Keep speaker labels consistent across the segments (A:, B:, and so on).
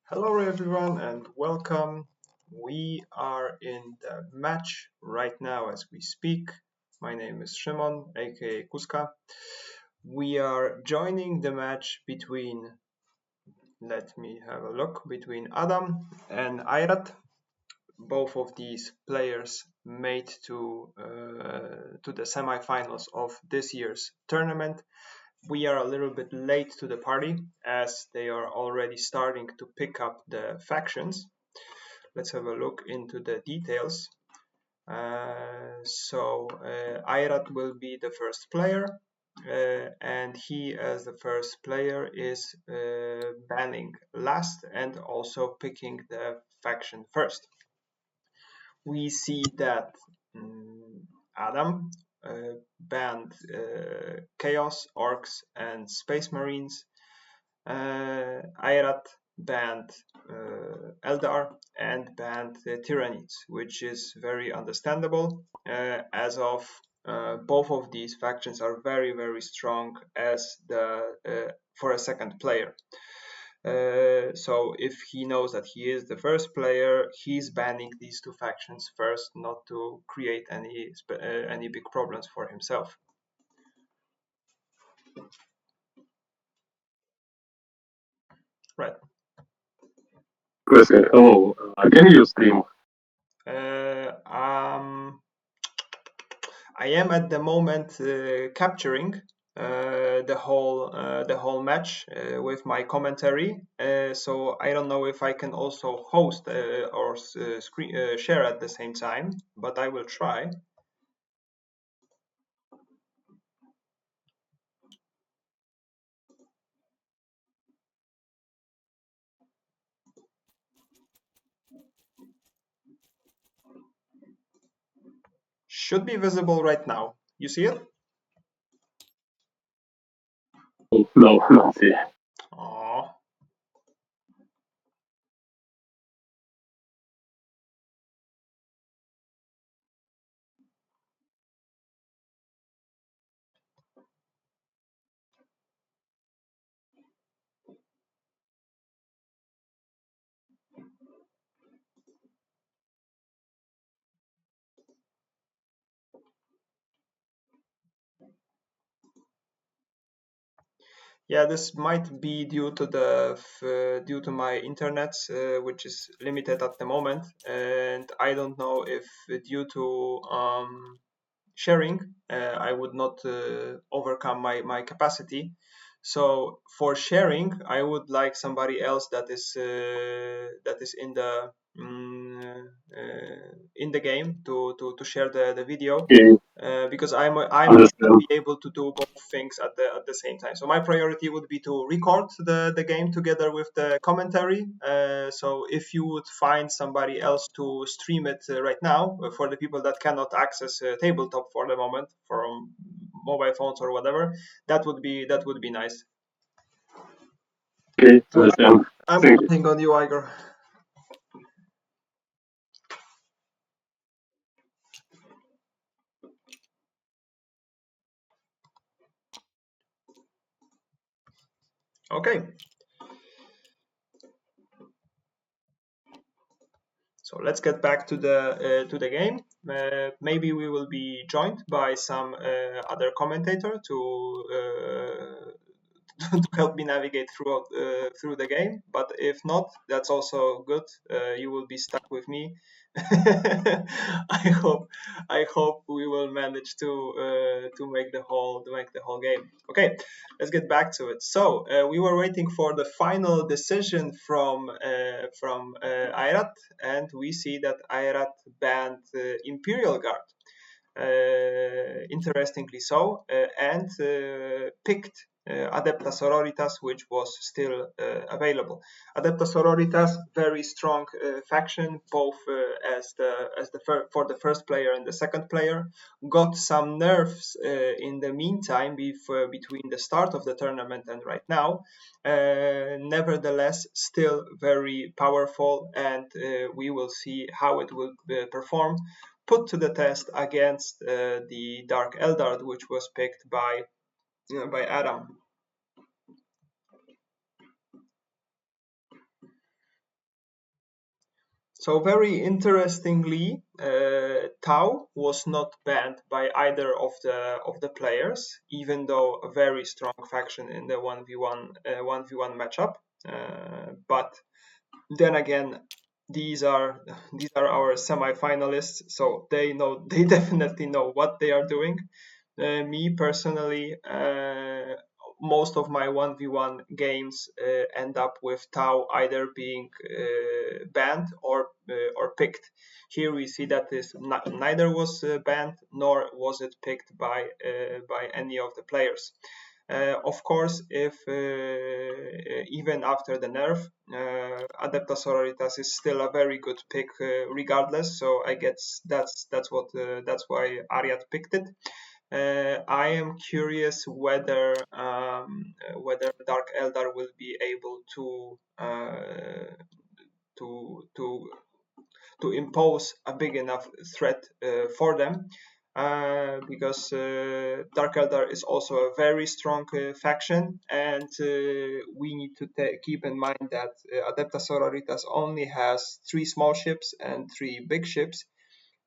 A: Hello everyone and welcome. We are in the match right now as we speak. My name is Szymon, aka Kuska. We are joining the match between, let me have a look, between Adam and Airat. Both of these players made to the semi-finals of this year's tournament. We are a little bit late to the party as they are already starting to pick up the factions. Let's have a look into the details. Airat will be the first player, and he as the first player is banning last and also picking the faction first. We see that Adam banned Chaos, Orcs and Space Marines. Airat banned Eldar and banned Tyranids, which is very understandable as of both of these factions are very strong as for a second player. So if he knows that he is the first player, he's banning these two factions first, not to create any big problems for himself. Right.
B: Hello, can you stream?
A: I am at the moment capturing the whole match with my commentary. So I don't know if I can also host or share at the same time, but I will try. Should be visible right now. You see it?
B: No, not see.
A: Aww. Yeah, this might be due to my internet, which is limited at the moment, and I don't know if due to sharing, I would not overcome my capacity. So for sharing, I would like somebody else that is in the game to share the video.
B: Okay,
A: Because I'm not
B: understand.
A: be able to do both things at the same time. So my priority would be to record the game together with the commentary. So if you would find somebody else to stream it right now for the people that cannot access tabletop for the moment from mobile phones or whatever, that would be nice.
B: Okay,
A: So
B: understand.
A: I'm
B: Thank you.
A: counting on you, Igor. Okay. So let's get back to the game. Maybe we will be joined by some other commentator to help me navigate through the game. But if not, that's also good. You will be stuck with me. I hope we will manage to make the whole game. Okay, let's get back to it. So we were waiting for the final decision from Airat, and we see that Airat banned Imperial Guard. Interestingly so, and picked Adepta Sororitas, which was still available. Adepta Sororitas, very strong faction, both for the first player and the second player. Got some nerfs in the meantime between the start of the tournament and right now. Nevertheless, still very powerful, and we will see how it will perform put to the test against the Dark Eldar, which was picked by Adam. So very interestingly, Tau was not banned by either of the players, even though a very strong faction in the 1v1 matchup. But then again, these are these are our semi-finalists, so they know they definitely know what they are doing. Me personally, most of my 1v1 games end up with Tau either being banned or picked. Here we see that this neither was banned nor was it picked by any of the players. Of course, if even after the nerf, Adepta Sororitas is still a very good pick regardless. So I guess that's why Ariat picked it. I am curious whether Dark Eldar will be able to to impose a big enough threat for them. Because Dark Eldar is also a very strong faction, and we need to keep in mind that Adepta Sororitas only has 3 small ships and 3 big ships,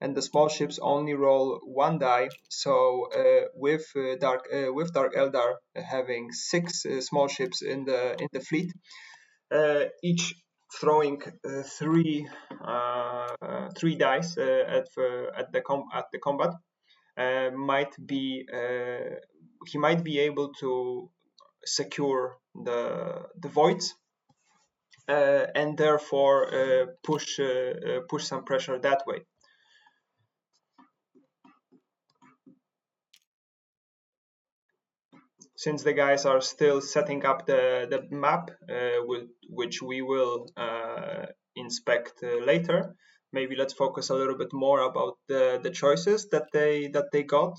A: and the small ships only roll 1 die. So with Dark Eldar having 6 small ships in the fleet, each throwing 3 dice at the combat, might be he might be able to secure the voids, and therefore push some pressure that way. Since the guys are still setting up the map, which we will inspect later, maybe let's focus a little bit more about the choices that they got.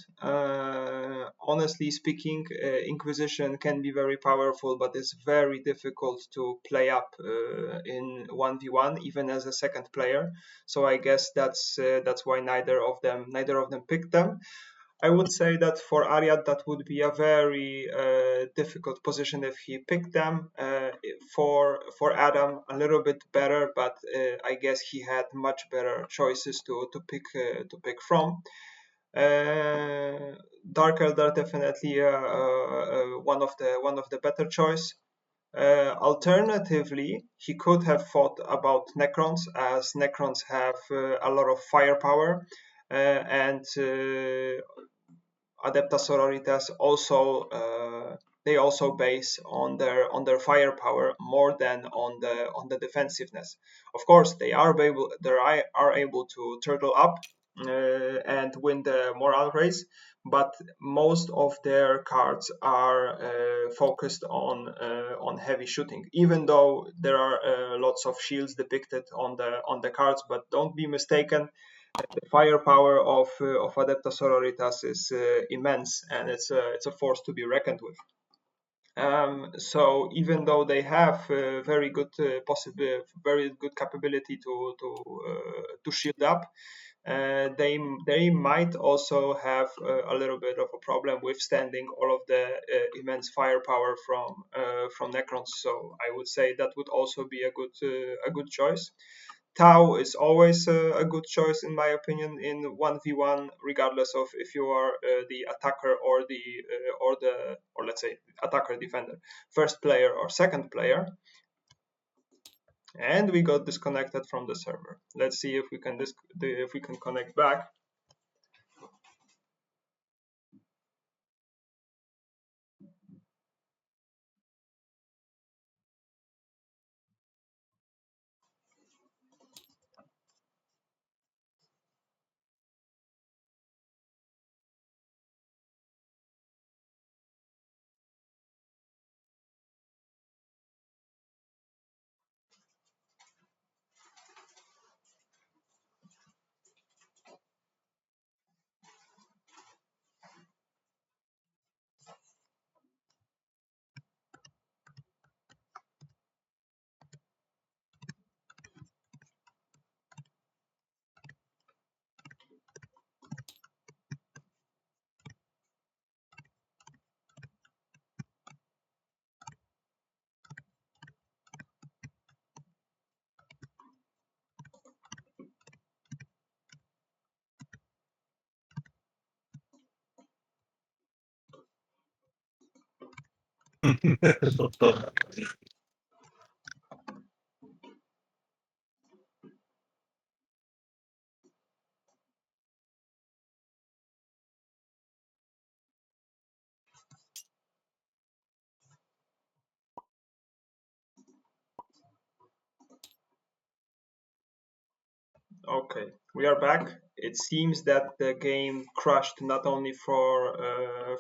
A: Honestly speaking, Inquisition can be very powerful, but it's very difficult to play up in 1v1, even as a second player. So I guess that's why neither of them picked them. I would say that for Ariad, that would be a very difficult position if he picked them. For Adam, a little bit better, but I guess he had much better choices to pick from. Dark Eldar definitely one of the better choice. Alternatively, he could have thought about Necrons, as Necrons have a lot of firepower, and Adepta Sororitas also they also base on their firepower more than on the defensiveness. Of course, they are able to turtle up and win the morale race, but most of their cards are focused on heavy shooting. Even though there are lots of shields depicted on the cards, but don't be mistaken, the firepower of Adepta Sororitas is immense, and it's a force to be reckoned with. So even though they have very good capability to shield up, they might also have a little bit of a problem withstanding all of the immense firepower from Necrons. So I would say that would also be a good choice. Tau is always a good choice in my opinion in 1v1, regardless of if you are the attacker or let's say attacker defender, first player or second player. And we got disconnected from the server. Let's see if we can connect back. Okay, we are back. It seems that the game crashed not only for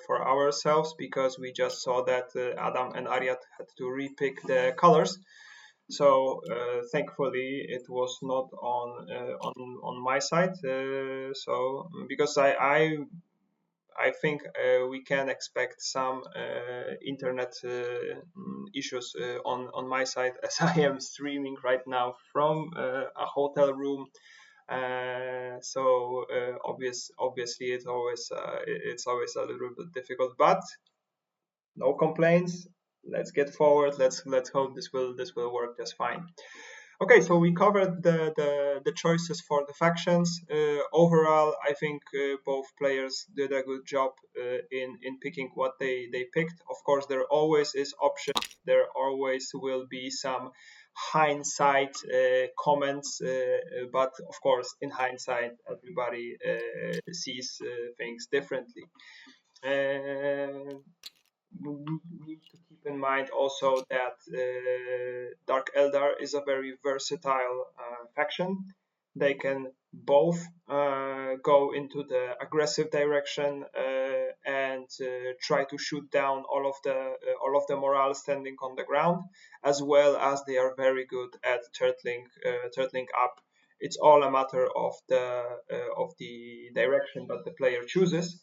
A: ourselves because we just saw that Adam and Ariat had to repick the colors. So thankfully, it was not on my side. So because I think we can expect some internet issues on my side as I am streaming right now from a hotel room. Obviously it's always a little bit difficult, but no complaints. Let's get forward. Let's hope this will work just fine. Okay, so we covered the choices for the factions. Overall, I think both players did a good job in picking what they picked. Of course, there always is options. There always will be some hindsight comments, but of course, in hindsight, everybody sees things differently. Uh, we need to keep in mind also that Dark Eldar is a very versatile faction. They can both go into the aggressive direction and try to shoot down all of the morale standing on the ground, as well as they are very good at turtling up. It's all a matter of the direction that the player chooses,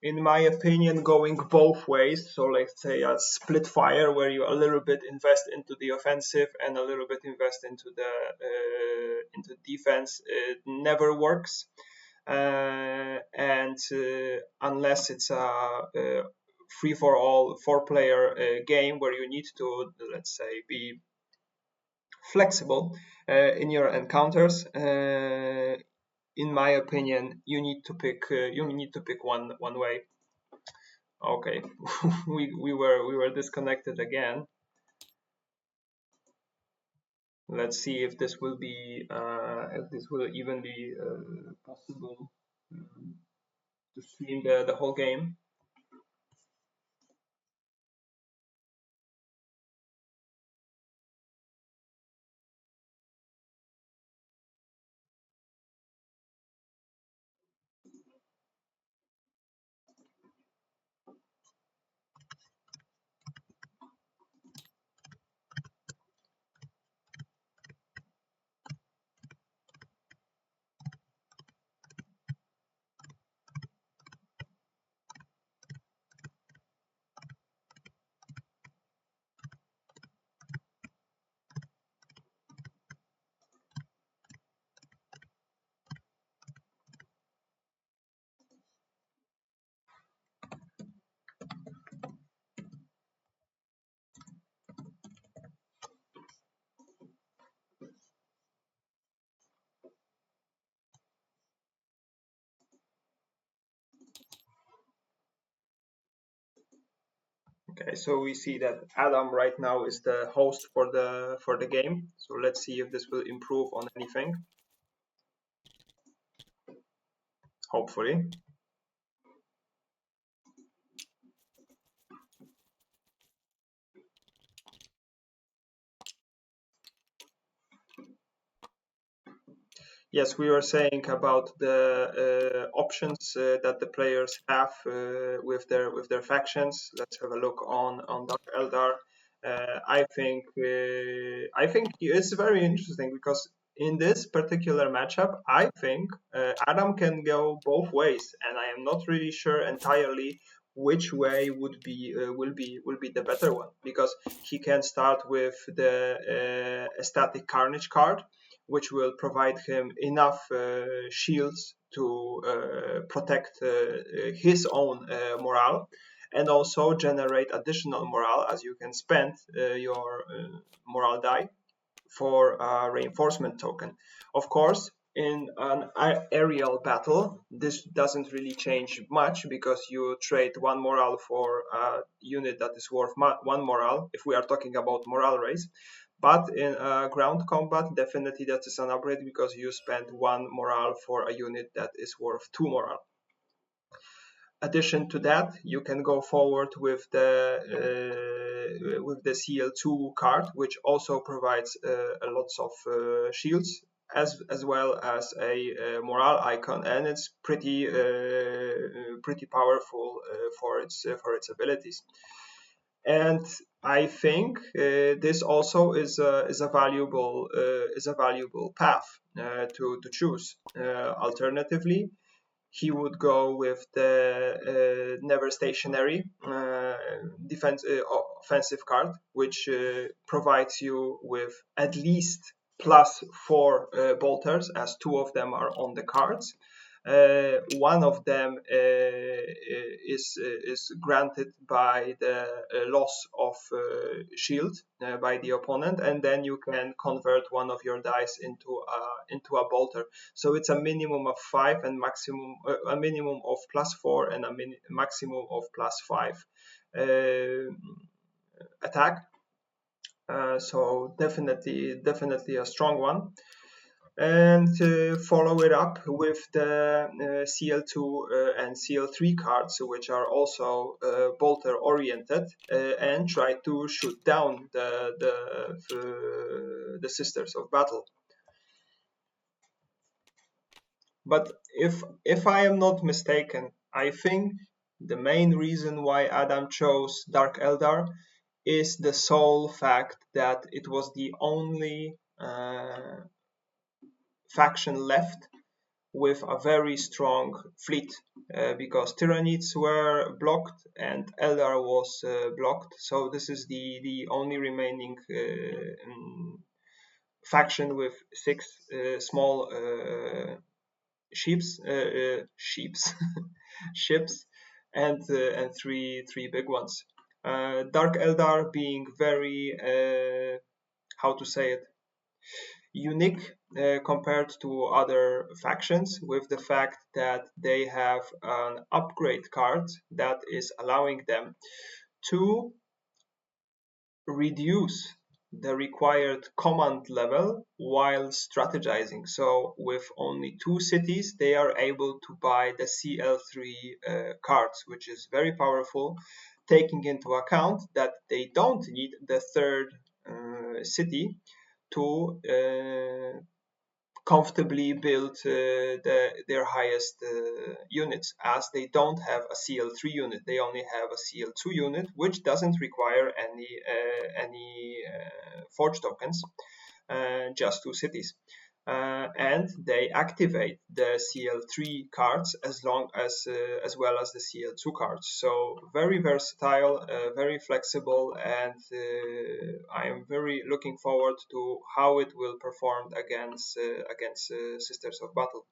A: in my opinion, going both ways. So let's say a split fire where you a little bit invest into the offensive and a little bit invest into defense. It never works, and unless it's a free for all four-player game where you need to, let's say, be flexible in your encounters. In my opinion, you need to pick one way. Okay, we were disconnected again. Let's see if this will even be possible to stream the whole game. Okay, so we see that Adam right now is the host for the game. So let's see if this will improve on anything. Hopefully. Yes, we were saying about the options that the players have with their factions. Let's have a look on Dark Eldar. I think it's very interesting because in this particular matchup, I think Adam can go both ways, and I am not really sure entirely which way will be the better one, because he can start with the Ecstatic Carnage card, which will provide him enough shields to protect his own morale, and also generate additional morale, as you can spend your morale die for a reinforcement token. Of course, In an aerial battle, this doesn't really change much because you trade one morale for a unit that is worth one morale, if we are talking about morale raise. But in ground combat, definitely that is an upgrade because you spend one morale for a unit that is worth two morale. Addition to that, you can go forward with the CL2 card, which also provides a lots of shields as well as a morale icon, and it's pretty powerful for its abilities. And I think this also is a valuable path to choose. Alternatively, he would go with the never stationary offensive card, which provides you with at least +4 bolters, as two of them are on the cards. One of them is granted by the loss of shield by the opponent, and then you can convert one of your dice into a bolter. So it's a minimum of 5 and a minimum of +4 and a maximum of +5 attack. So definitely a strong one. And follow it up with the CL2 and CL3 cards, which are also bolter oriented, and try to shoot down the Sisters of Battle. But if I am not mistaken, I think the main reason why Adam chose Dark Eldar is the sole fact that it was the only faction left with a very strong fleet, because Tyranids were blocked and Eldar was blocked. So this is the only remaining faction with 6 small ships ships and three big ones. Dark Eldar being very how to say it, unique compared to other factions, with the fact that they have an upgrade card that is allowing them to reduce the required command level while strategizing. So with only 2 cities, they are able to buy the CL3 cards, which is very powerful, taking into account that they don't need the third city to comfortably build their highest units, as they don't have a CL3 unit. They only have a CL2 unit, which doesn't require any forge tokens, just 2 cities. And they activate the CL3 cards as well as the CL2 cards. So very versatile, very flexible, and I am very looking forward to how it will perform against Sisters of Battle.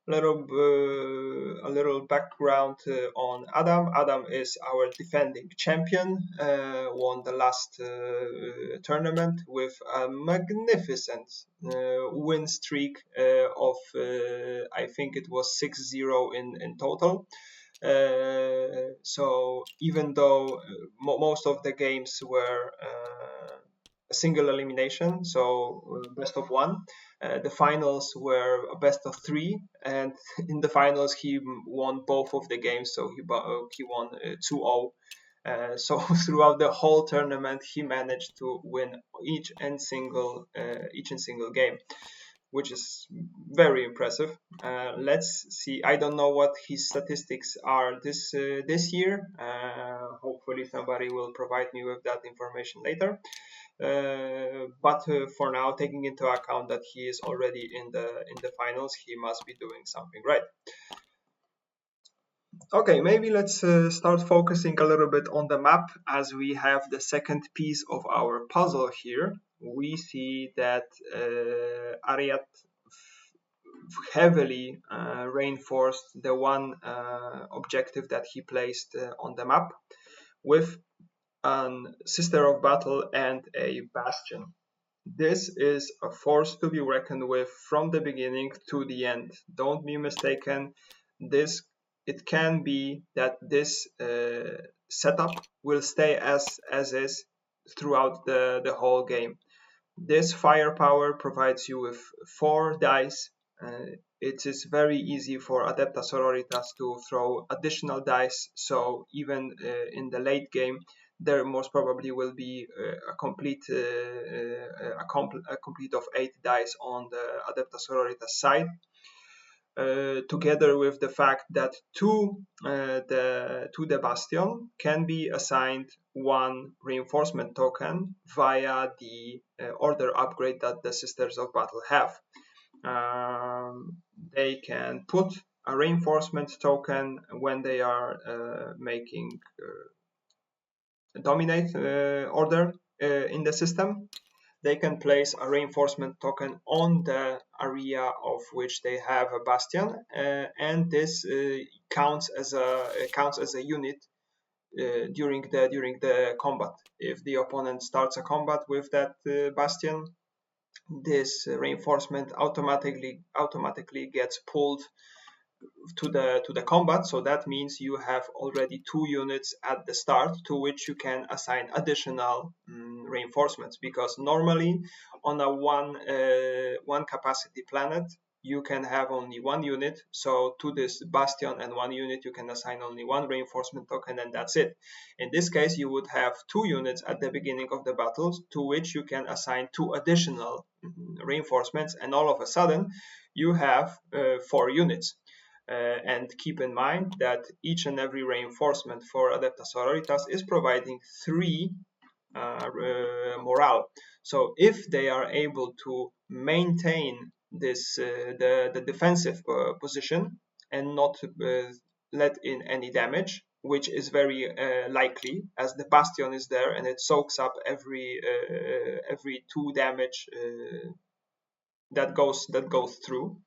A: A little background on Adam. Adam is our defending champion, won the last tournament with a magnificent win streak of I think it was 6-0 in total. So even though most of the games were a single elimination, so best of 1, the finals were a best of 3, and in the finals he won both of the games, so he won 2-0. So throughout the whole tournament, he managed to win each and single game, which is very impressive. Let's see. I don't know what his statistics are this year. Hopefully, somebody will provide me with that information later. But for now, taking into account that he is already in the finals, he must be doing something right. Okay, maybe let's start focusing a little bit on the map, as we have the second piece of our puzzle here. We see that Ariat heavily reinforced the one objective that he placed on the map with an sister of battle, and a bastion. This is a force to be reckoned with from the beginning to the end. Don't be mistaken. This it can be that this setup will stay as is throughout the whole game. This firepower provides you with 4 dice. It is very easy for Adepta Sororitas to throw additional dice, so even in the late game, there most probably will be a complete of 8 dice on the Adepta Sororitas side. Together with the fact that to the bastion can be assigned 1 reinforcement token via the order upgrade that the Sisters of Battle have. They can put a reinforcement token when they are making dominate order in the system. They can place a reinforcement token on the area of which they have a bastion, and this counts as a unit during the combat. If the opponent starts a combat with that bastion, this reinforcement automatically gets pulled to the combat. So that means you have already 2 units at the start to which you can assign additional reinforcements, because normally on a one capacity planet you can have only 1 unit. So to this bastion and 1 unit you can assign only 1 reinforcement token, and that's it. In this case you would have 2 units at the beginning of the battles to which you can assign 2 additional reinforcements, and all of a sudden you have 4 units. And keep in mind that each and every reinforcement for Adepta Sororitas is providing 3 morale. So if they are able to maintain this the defensive position and not let in any damage, which is very likely, as the bastion is there and it soaks up every 2 damage that goes through,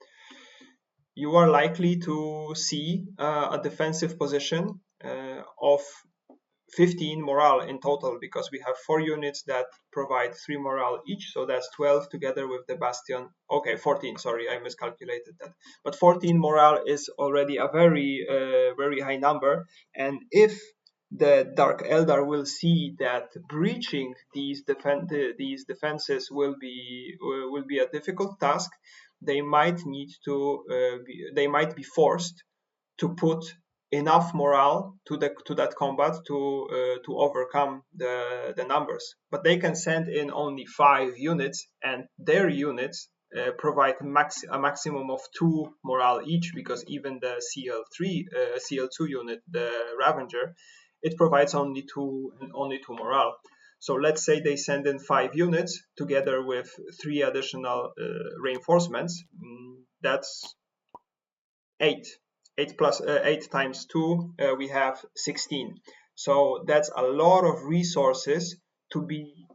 A: you are likely to see a defensive position of 15 morale in total, because we have 4 units that provide 3 morale each, so that's 12 together with the bastion. Okay, 14, sorry, I miscalculated that. But 14 morale is already a very high number, and if the Dark Eldar will see that breaching these defenses will be a difficult task, they might be forced to put enough morale to that combat to overcome the numbers. But they can send in only 5 units, and their units provide a maximum of 2 morale each, because even the CL2 unit, the Ravager, it provides only two morale. So let's say they send in 5 units together with 3 additional reinforcements. That's 8. 8 times 2, we have 16. So that's a lot of resources to be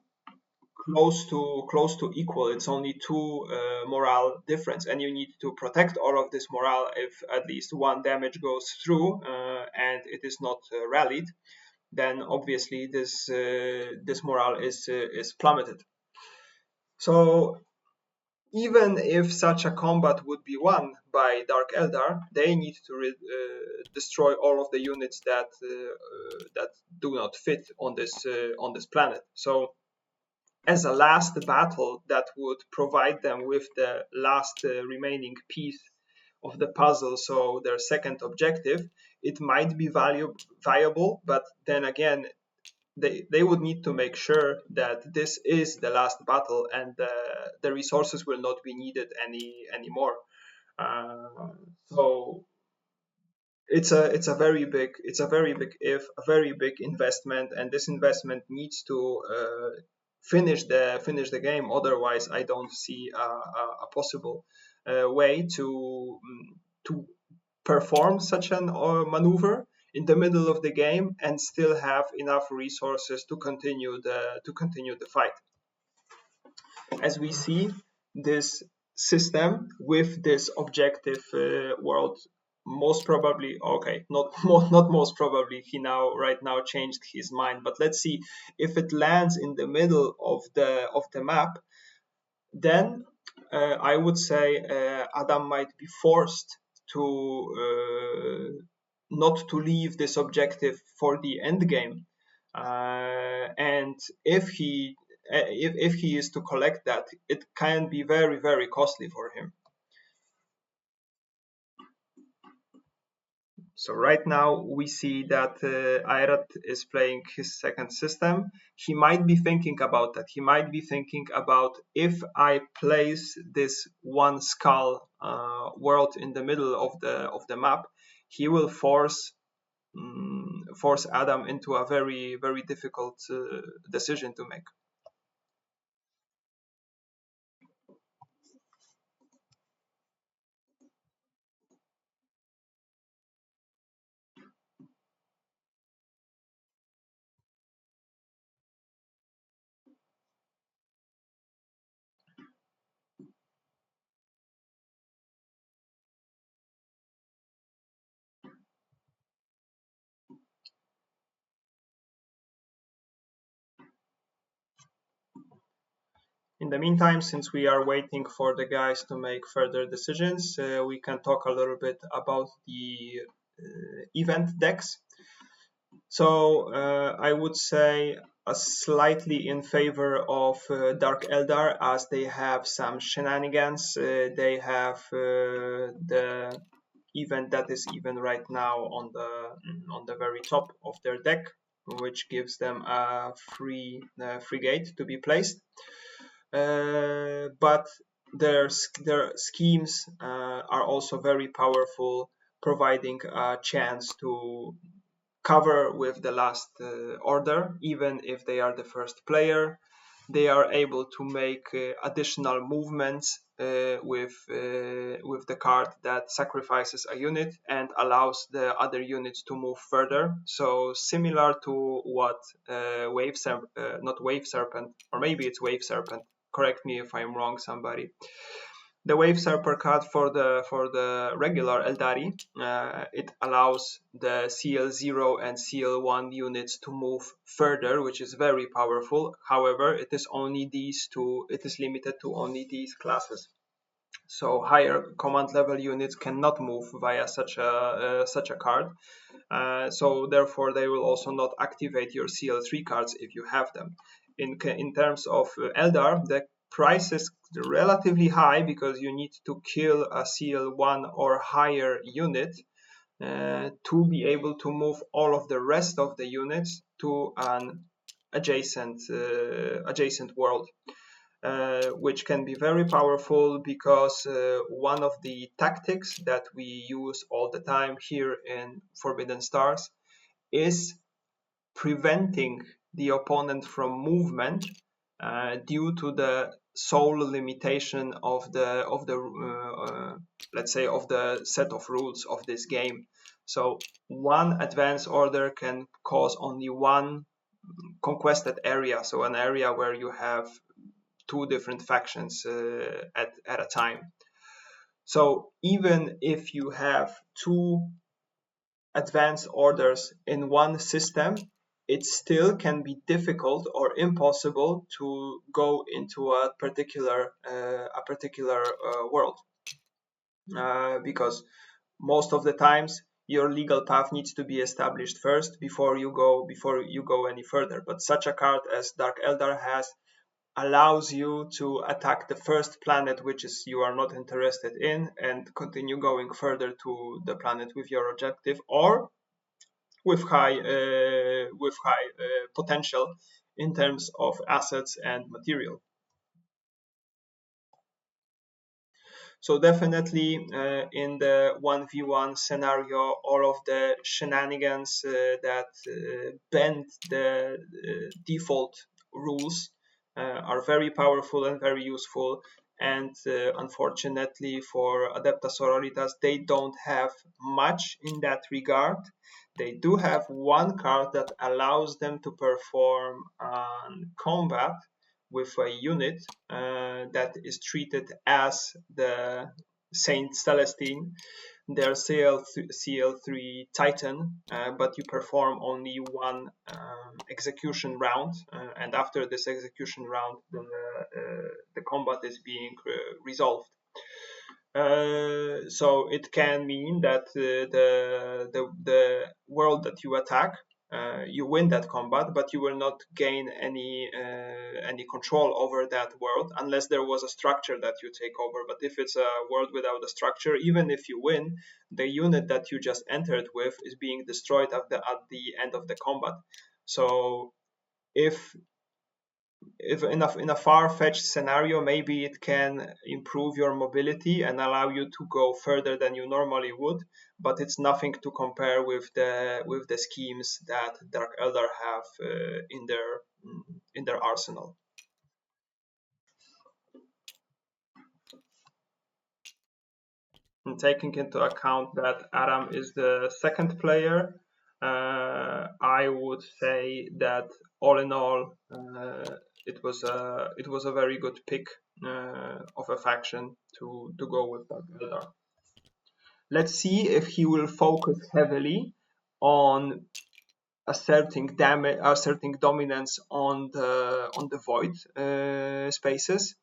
A: close to equal. It's only 2 morale difference, and you need to protect all of this morale if at least 1 damage goes through and it is not rallied. Then obviously this morale is plummeted. So even if such a combat would be won by Dark Eldar, they need to destroy all of the units that do not fit on this planet. So as a last battle that would provide them with the last remaining piece of the puzzle, so their second objective, it might be viable, but then again, they would need to make sure that this is the last battle and the resources will not be needed anymore. So it's a very big investment, and this investment needs to finish the game. Otherwise, I don't see a possible way to perform such an maneuver in the middle of the game and still have enough resources to continue the fight. As we see, this system with this objective world most probably, okay, not most probably, he right now changed his mind. But let's see, if it lands in the middle of the map, then I would say Adam might be forced to not to leave this objective for the end game. And if he is to collect that, it can be very, very costly for him. So right now we see that Ayrat is playing his second system. He might be thinking about that. He might be thinking about, if I place this one skull world in the middle of the map, he will force Adam into a very, very difficult decision to make. In the meantime, since we are waiting for the guys to make further decisions, we can talk a little bit about the event decks. So I would say slightly in favor of Dark Eldar, as they have some shenanigans. They have the event that is even right now on the very top of their deck, which gives them a free gate to be placed. But their schemes are also very powerful, providing a chance to cover with the last order, even if they are the first player. They are able to make additional movements with the card that sacrifices a unit and allows the other units to move further. So similar to what not Wave Serpent, or maybe it's Wave Serpent. Correct me if I'm wrong, somebody. The Wave Serper card for the regular Eldari, it allows the CL0 and CL1 units to move further, which is very powerful. However, it is only these two. It is limited to only these classes. So higher command level units cannot move via such a card. So therefore, they will also not activate your CL3 cards if you have them. In terms of Eldar, the price is relatively high because you need to kill a CL1 or higher unit to be able to move all of the rest of the units to an adjacent world. Which can be very powerful because one of the tactics that we use all the time here in Forbidden Stars is preventing the opponent from movement due to the sole limitation of the let's say of the set of rules of this game. So one advance order can cause only one conquested area, so an area where you have two different factions at a time. So even if you have two advanced orders in one system, it still can be difficult or impossible to go into a particular world because most of the times your legal path needs to be established first before you go any further. But such a card as Dark Eldar has allows you to attack the first planet which is you are not interested in and continue going further to the planet with your objective, or with high potential in terms of assets and material. So definitely in the 1v1 scenario, all of the shenanigans that bend the default rules are very powerful and very useful. And unfortunately for Adepta Sororitas, they don't have much in that regard. They do have one card that allows them to perform combat with a unit that is treated as the Saint Celestine, their CL3 Titan, but you perform only one execution round, and after this execution round, the combat is being resolved. So it can mean that the world that you attack, you win that combat, but you will not gain any control over that world unless there was a structure that you take over. But if it's a world without a structure, even if you win, the unit that you just entered with is being destroyed at the end of the combat. So if in a far-fetched scenario, maybe it can improve your mobility and allow you to go further than you normally would, but it's nothing to compare with the schemes that Dark Eldar have in their arsenal. And taking into account that Adam is the second player, I would say that all in all, it was a very good pick of a faction to go with Dark Eldar. Let's see if he will focus heavily on asserting dominance on the void spaces.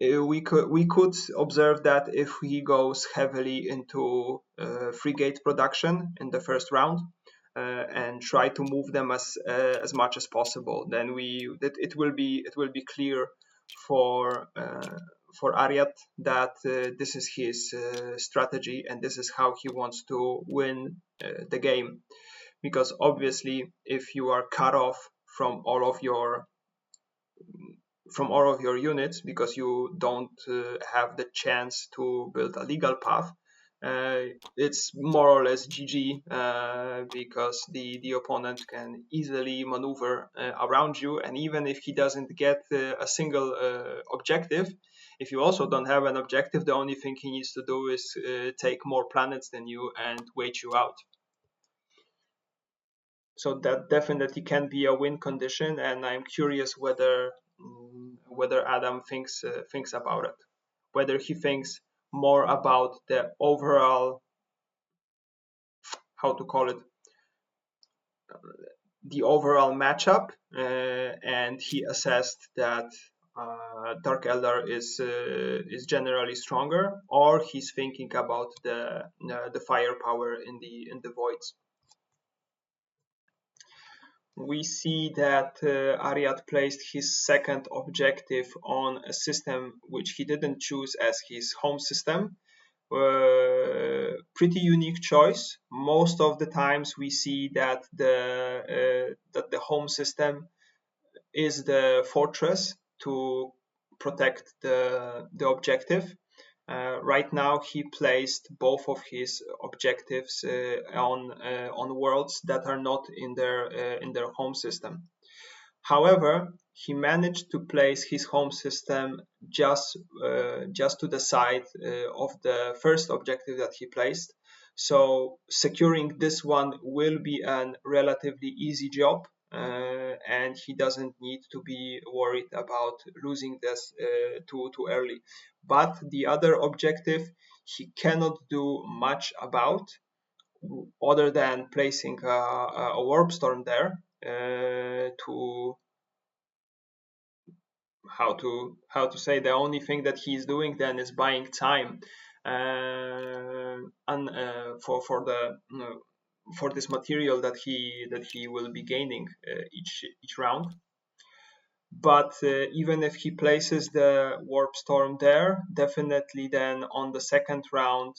A: We could observe that if he goes heavily into frigate production in the first round and try to move them as much as possible, then it will be clear for Ariat that this is his strategy and this is how he wants to win the game. Because obviously, if you are cut off from all of your units because you don't have the chance to build a legal path, it's more or less GG because the opponent can easily maneuver around you, and even if he doesn't get a single objective, if you also don't have an objective, the only thing he needs to do is take more planets than you and wait you out. So that definitely can be a win condition, and I'm curious whether Adam thinks about it, whether he thinks more about the overall, how to call it, the overall matchup, and he assessed that Dark Eldar is generally stronger, or he's thinking about the firepower in the voids. We see that Ariat placed his second objective on a system which he didn't choose as his home system. Pretty unique choice. Most of the times we see that the home system is the fortress to protect the objective. Right now, he placed both of his objectives on worlds that are not in their home system. However, he managed to place his home system just to the side of the first objective that he placed. So securing this one will be a relatively easy job, and he doesn't need to be worried about losing this too early. But the other objective he cannot do much about, other than placing a warp storm there to how to say, the only thing that he's doing then is buying time and for this material that he will be gaining each round. But even if he places the warp storm there, definitely then on the second round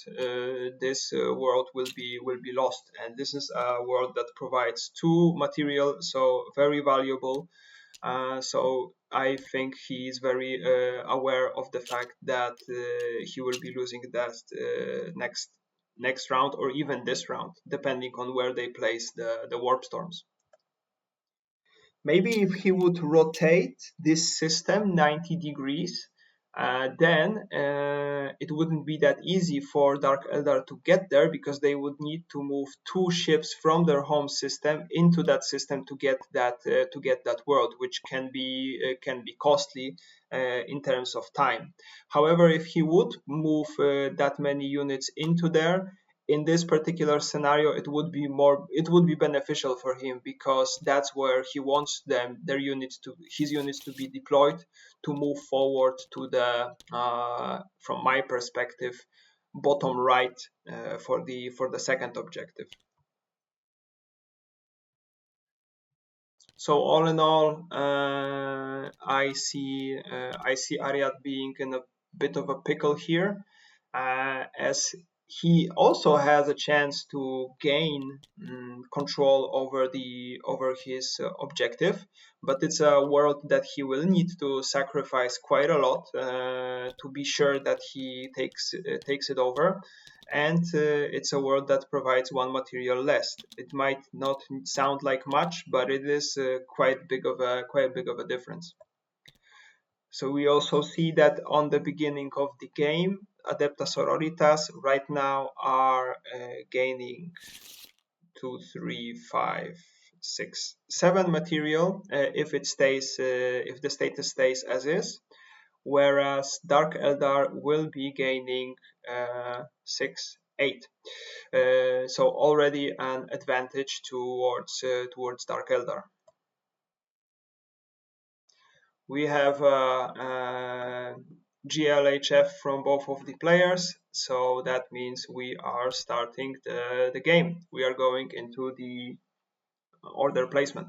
A: this world will be lost, and this is a world that provides 2 material, so very valuable. So I think he is very aware of the fact that he will be losing that next round, or even this round, depending on where they place the warp storms. Maybe if he would rotate this system 90 degrees, then it wouldn't be that easy for Dark Eldar to get there, because they would need to move two ships from their home system into that system to get that world, which can be costly in terms of time. However, if he would move that many units into there, in this particular scenario, it would be beneficial for him, because that's where he wants his units to be deployed, to move forward to the from my perspective, bottom right, for the second objective. So all in all, I see Ariad being in a bit of a pickle here, as he also has a chance to gain control over his objective, but it's a world that he will need to sacrifice quite a lot to be sure that he takes it over. And it's a world that provides one material less. It might not sound like much, but it is quite big of a difference. So we also see that on the beginning of the game, Adepta Sororitas right now are gaining 2, 3, 5, 6, 7 material if the status stays as is, whereas Dark Eldar will be gaining 6, 8. So already an advantage towards Dark Eldar. We have GLHF from both of the players, so that means we are starting the game. We are going into the order placement.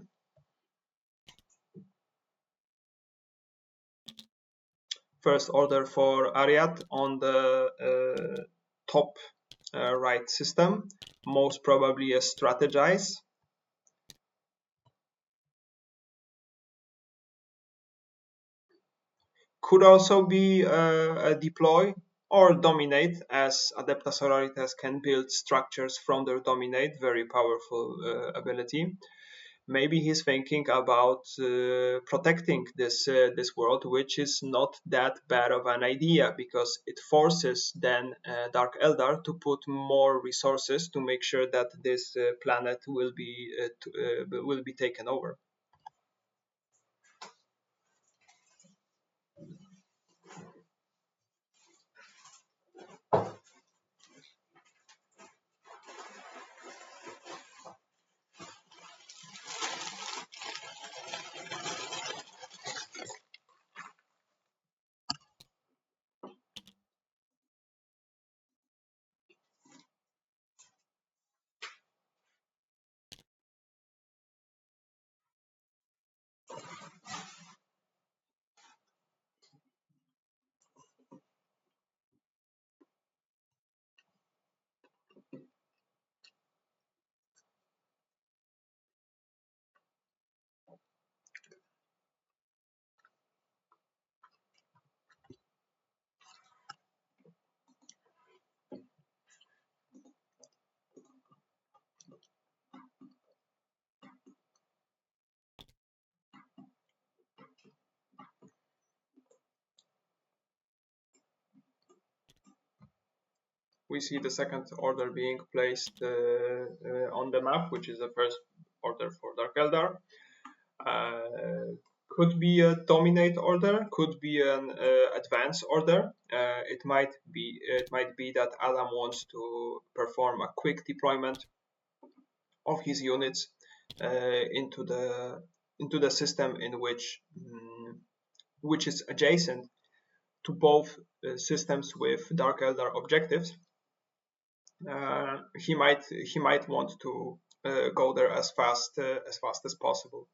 A: First order for Ariat on the top right system, most probably a strategize. Could also be a deploy or dominate, as Adepta Sororitas can build structures from their dominate, very powerful ability. Maybe he's thinking about protecting this world, which is not that bad of an idea, because it forces then Dark Eldar to put more resources to make sure that this planet will be taken over. We see the second order being placed on the map, which is the first order for Dark Eldar. Could be a dominate order, could be an advance order. It might be that Adam wants to perform a quick deployment of his units into the system in which is adjacent to both systems with Dark Eldar objectives. He might want to go there as fast as possible.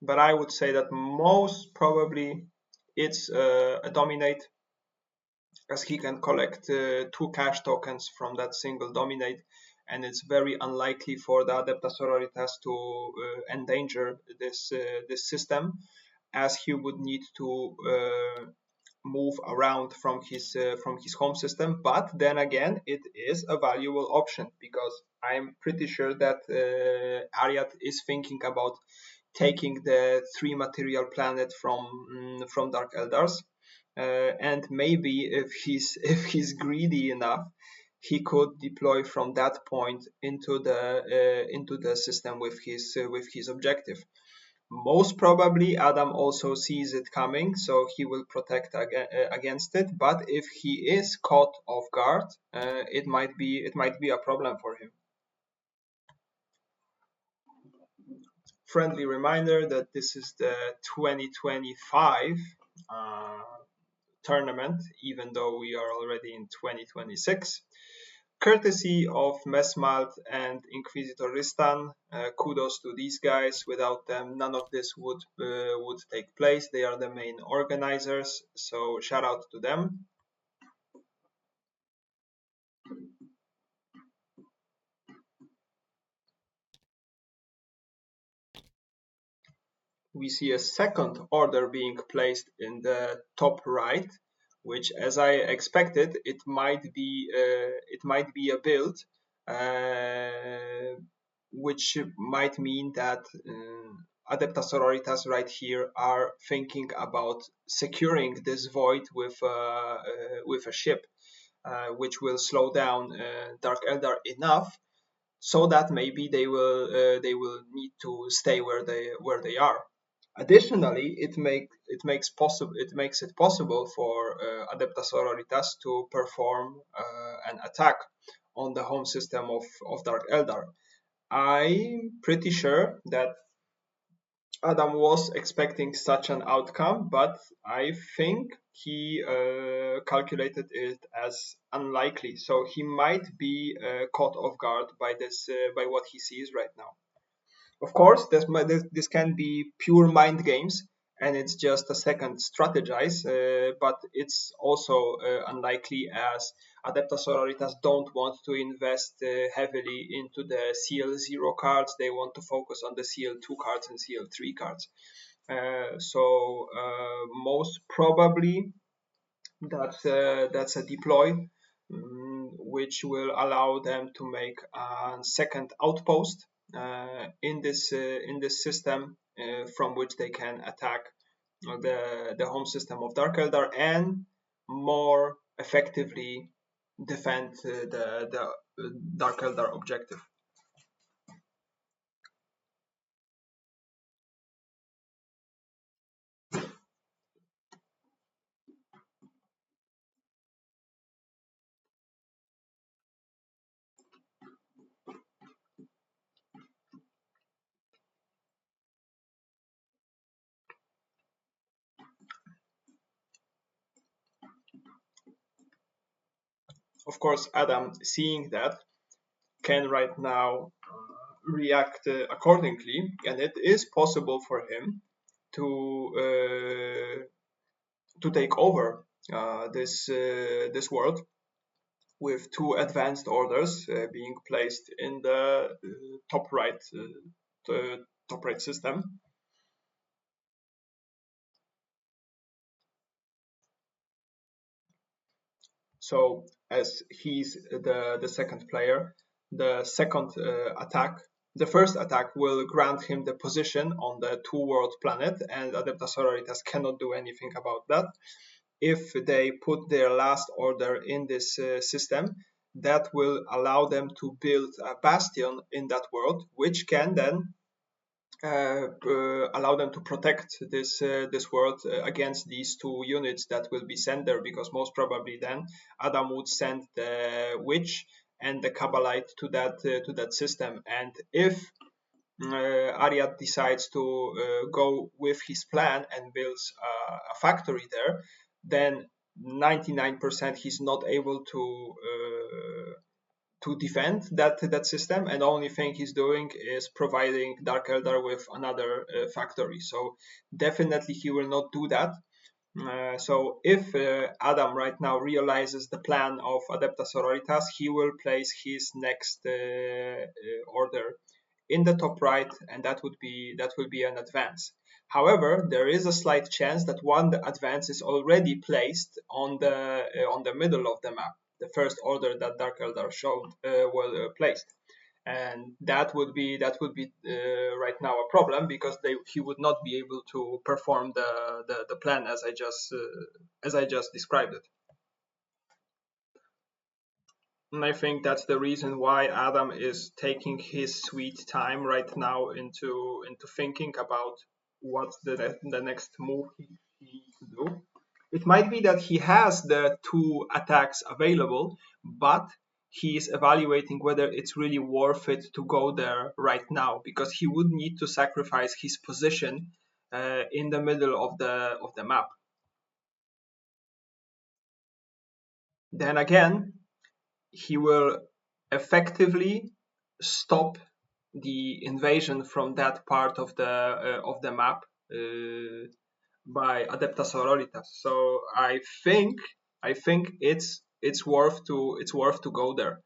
A: But I would say that most probably it's a dominate, as he can collect 2 cash tokens from that single dominate, and it's very unlikely for the Adepta Sororitas to endanger this system, as he would need to move around from his home system. But then again, it is a valuable option, because I'm pretty sure that Ariat is thinking about taking the 3 material planet from Dark Eldars. And maybe if he's if he's greedy enough, he could deploy from that point into the system with his objective. Most probably, Adam also sees it coming, so he will protect against it. But if he is caught off guard, it might be a problem for him. Friendly reminder that this is the 2025 uh, tournament, even though we are already in 2026. Courtesy of Mesmalt and Inquisitor Ristan. Kudos to these guys. Without them, none of this would take place. They are the main organizers, so shout out to them. We see a second order being placed in the top right, which, as I expected, it might be a build, which might mean that Adepta Sororitas right here are thinking about securing this void with a ship, which will slow down Dark Eldar enough so that maybe they will need to stay where they are. Additionally, it makes it possible for Adepta Sororitas to perform an attack on the home system of Dark Eldar. I'm pretty sure that Adam was expecting such an outcome, but I think he calculated it as unlikely. So he might be caught off guard by by what he sees right now. Of course, this can be pure mind games, and it's just a second strategize, but it's also unlikely as Adepta Sororitas don't want to invest heavily into the CL0 cards. They want to focus on the CL2 cards and CL3 cards. Most probably that's a deploy, which will allow them to make a second outpost in this system from which they can attack the home system of Dark Eldar and more effectively defend the Dark Eldar objective. Of course, Adam, seeing that, can right now react accordingly, and it is possible for him to take over this world with two advanced orders being placed in the top right system. So as he's the second player, the second attack, the first attack will grant him the position on the two-world planet, and Adepta Sororitas cannot do anything about that. If they put their last order in this system, that will allow them to build a bastion in that world, which can then allow them to protect this world against these two units that will be sent there, because most probably then Adam would send the witch and the Kabbalite to that system, and if Ariat decides to go with his plan and builds a factory there, then 99% he's not able to defend that system, and the only thing he's doing is providing Dark Eldar with another factory. So definitely he will not do that. So if Adam right now realizes the plan of Adepta Sororitas, he will place his next order in the top right, and that will be an advance. However, there is a slight chance that one advance is already placed on the middle of the map, the first order that Dark Eldar showed placed. and that would be right now a problem because he would not be able to perform the plan as I just described it. And I think that's the reason why Adam is taking his sweet time right now into thinking about what's the next move he needs to do. It might be that he has the two attacks available, but he's evaluating whether it's really worth it to go there right now because he would need to sacrifice his position in the middle of the map. Then again, he will effectively stop the invasion from that part of the map by Adepta Sororitas. So I think it's worth to go there.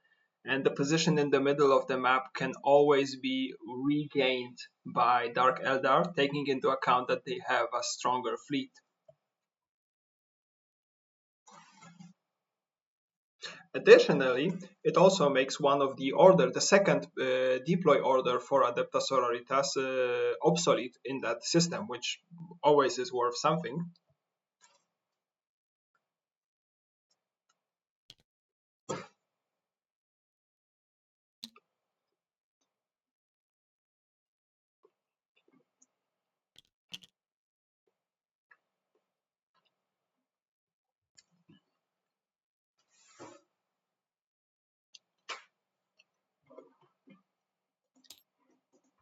A: And the position in the middle of the map can always be regained by Dark Eldar, taking into account that they have a stronger fleet. Additionally, it also makes one of the second deploy order for Adepta Sororitas obsolete in that system, which always is worth something.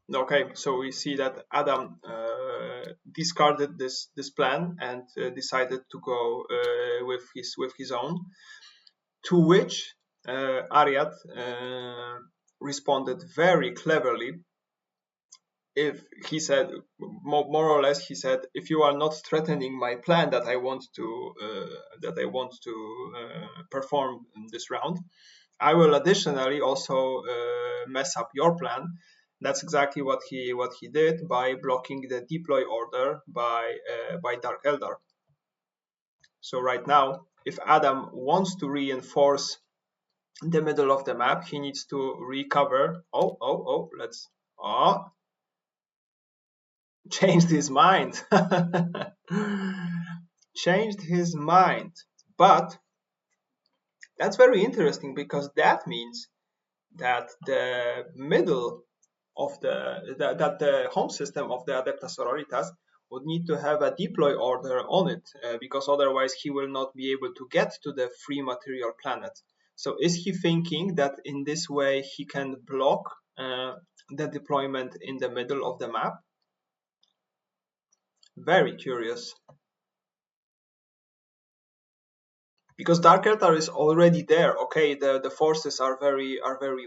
A: Okay, so we see that Adam discarded this plan and decided to go with his own, to which Ariat responded very cleverly. If he said, more or less, he said, if you are not threatening my plan that I want to perform in this round, I will additionally also mess up your plan. That's exactly what he did by blocking the deploy order by Dark Eldar. So right now, if Adam wants to reinforce the middle of the map, he needs to recover. Changed his mind. Changed his mind. But that's very interesting because that means that the middle of that the home system of the Adepta Sororitas would need to have a deploy order on it because otherwise he will not be able to get to the free material planet. So is he thinking that in this way he can block the deployment in the middle of the map? Very curious. Because Dark Eldar is already there. Okay, the forces are very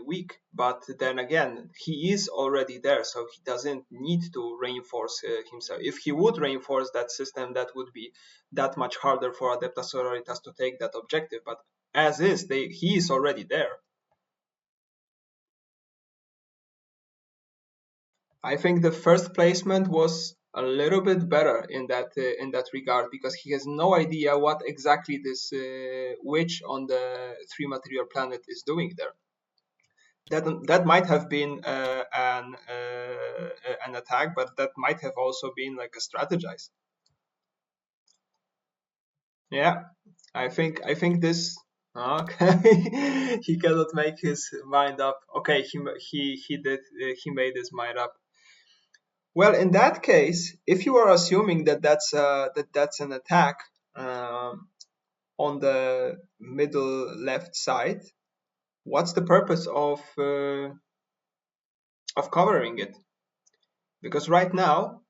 A: weak, but then again, he is already there, so he doesn't need to reinforce himself. If he would reinforce that system, that would be that much harder for Adepta Sororitas to take that objective. But as is, he is already there. I think the first placement was a little bit better in that regard because he has no idea what exactly this witch on the three material planet is doing there. That might have been an attack, but that might have also been like a strategize. Yeah, I think this. Okay, he cannot make his mind up. Okay, he made his mind up. Well, in that case, if you are assuming that that's an attack on the middle left side, what's the purpose of covering it? Because right now,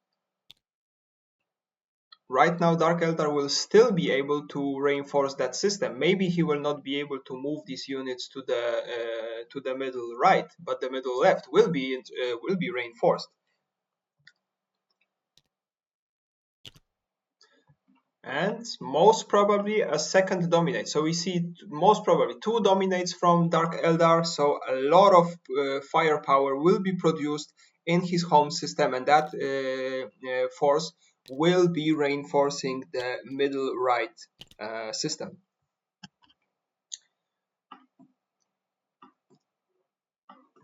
A: Dark Eldar will still be able to reinforce that system. Maybe he will not be able to move these units to the middle right, but the middle left will be reinforced. And most probably a second dominate. So we see most probably two dominates from Dark Eldar. So a lot of firepower will be produced in his home system, and that force will be reinforcing the middle right system.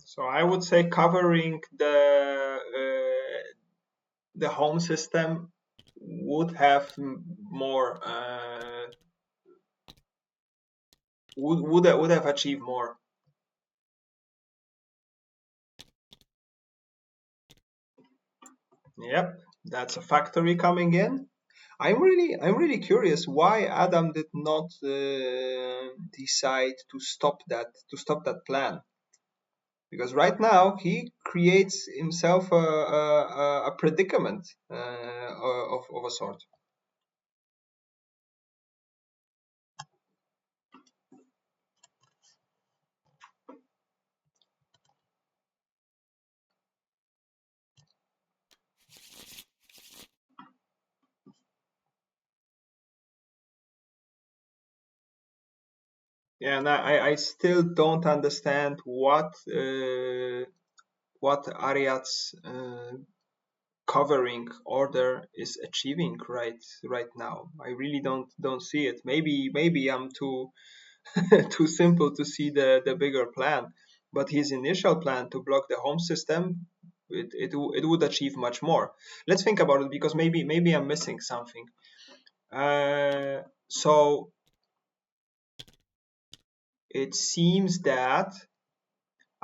A: So I would say covering the home system would have more would have achieved more. Yep, that's a factory coming in. I'm really curious why Adam did not decide to stop that plan, because right now he creates himself a predicament of a sort. Yeah, and I still don't understand what Ariad's covering order is achieving right now. I really don't see it. Maybe I'm too too simple to see the bigger plan. But his initial plan to block the home system, it would achieve much more. Let's think about it, because maybe I'm missing something. So it seems that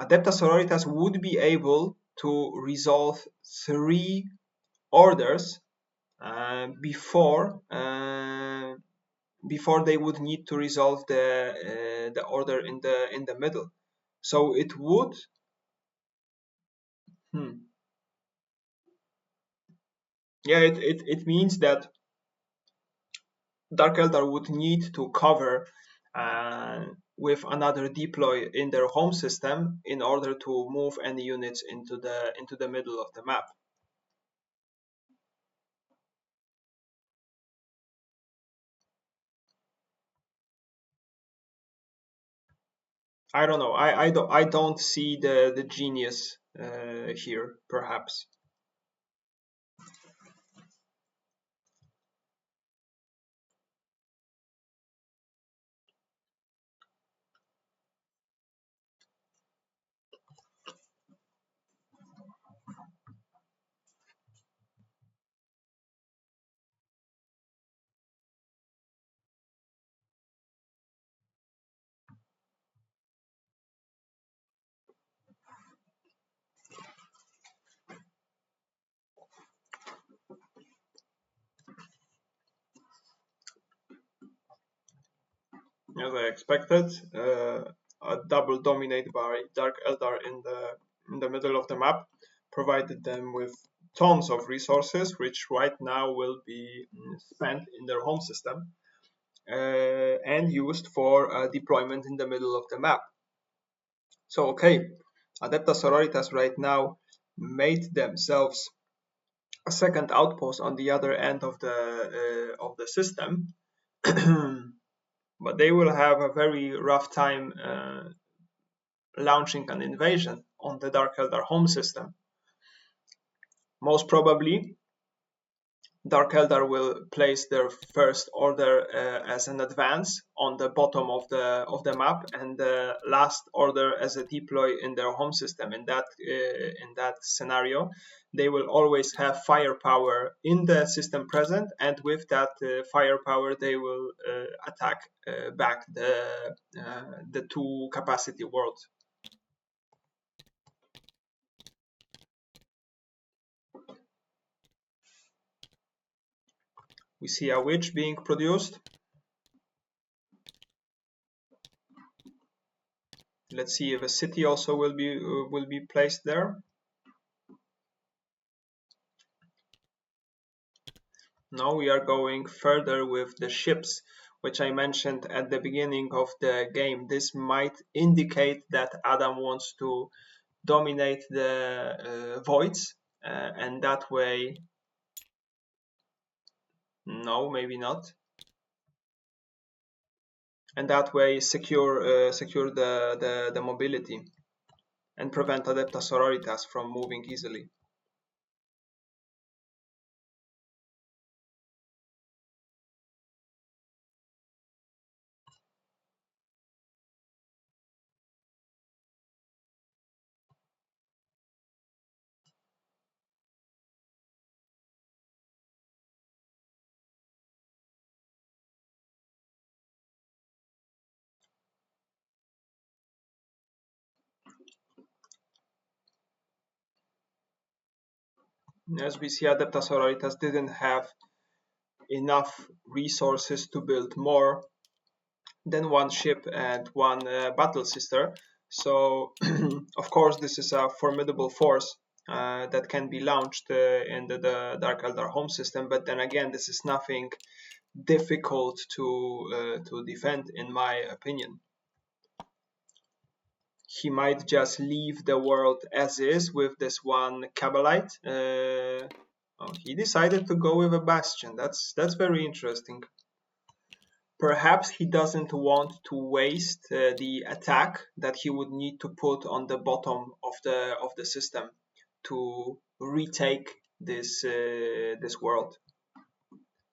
A: Adepta Sororitas would be able to resolve 3 orders before they would need to resolve the order in the middle. So it would. Hmm, yeah, it means that Dark Eldar would need to cover with another deploy in their home system in order to move any units into the middle of the map. I don't know. I don't see the genius here. Perhaps. As I expected, a double dominate by Dark Eldar in the middle of the map provided them with tons of resources, which right now will be spent in their home system and used for deployment in the middle of the map. So okay, Adepta Sororitas right now made themselves a second outpost on the other end of the system. But they will have a very rough time launching an invasion on the Dark Eldar home system. Most probably, Dark Eldar will place their first order as an advance on the bottom of the map, and the last order as a deploy in their home system. In that scenario, they will always have firepower in the system present, and with that firepower, they will attack back the 2 capacity worlds. We see a witch being produced. Let's see if a city also will be placed there. Now we are going further with the ships, which I mentioned at the beginning of the game. This might indicate that Adam wants to dominate the voids, and that way, no, maybe not. And that way, secure the mobility and prevent Adepta Sororitas from moving easily. As we see, Adeptas Sororitas didn't have enough resources to build more than one ship and one battle sister. So, of course, this is a formidable force that can be launched in the Dark Eldar home system. But then again, this is nothing difficult to defend, in my opinion. He might just leave the world as is with this one Kabbalite. He decided to go with a Bastion. That's very interesting. Perhaps he doesn't want to waste the attack that he would need to put on the bottom of the system to retake this world.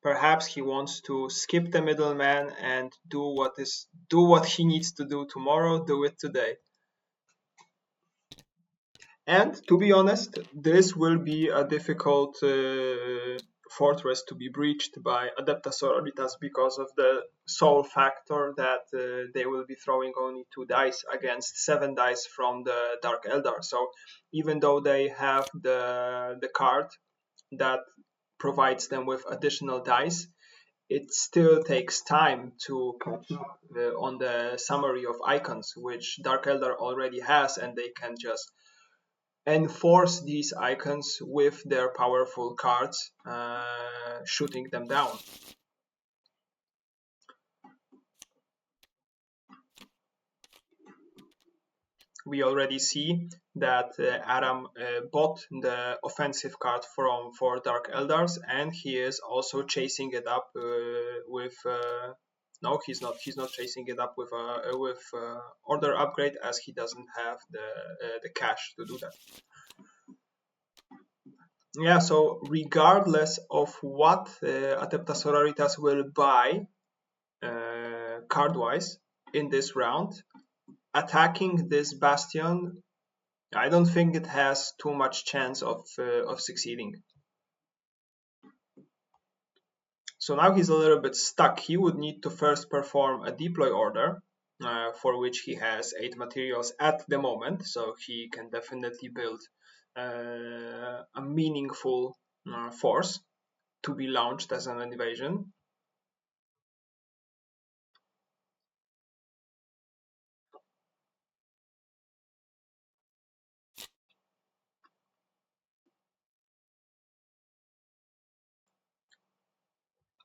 A: Perhaps he wants to skip the middleman and do what he needs to do tomorrow, do it today. And to be honest, this will be a difficult fortress to be breached by Adeptas Sororitas because of the soul factor that they will be throwing only 2 dice against 7 dice from the Dark Eldar. So even though they have the card that provides them with additional dice, it still takes time to catch up on the summary of icons, which Dark Eldar already has, and they can just enforce these icons with their powerful cards, shooting them down. We already see that Adam bought the offensive card for Dark Eldars, and he is also chasing it up with. No, he's not. He's not chasing it up with order upgrade, as he doesn't have the cash to do that. Yeah, so regardless of what Adepta Sororitas will buy card-wise in this round, attacking this Bastion, I don't think it has too much chance of succeeding. So now he's a little bit stuck. He would need to first perform a deploy order, for which he has 8 materials at the moment, so he can definitely build a meaningful force to be launched as an invasion.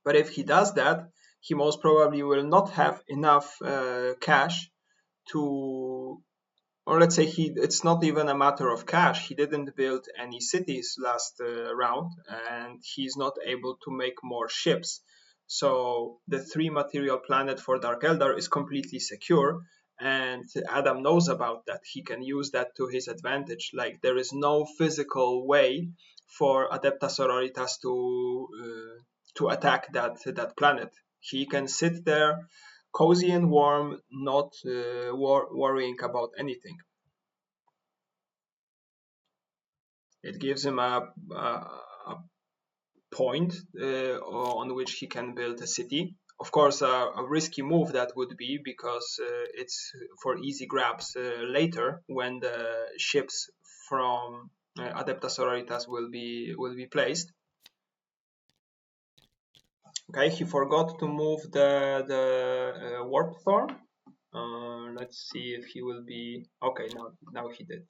A: But if he does that, he most probably will not have enough cash to, or let's say it's not even a matter of cash. He didn't build any cities last round, and he's not able to make more ships. So the 3 material planet for Dark Eldar is completely secure, and Adam knows about that. He can use that to his advantage. Like, there is no physical way for Adepta Sororitas to attack that planet. He can sit there cozy and warm, not worrying about anything. It gives him a point on which he can build a city. Of course, a risky move that would be, because it's for easy grabs later when the ships from Adepta Sororitas will be placed. Okay, he forgot to move the warp storm. Let's see if he will be okay. Now he did.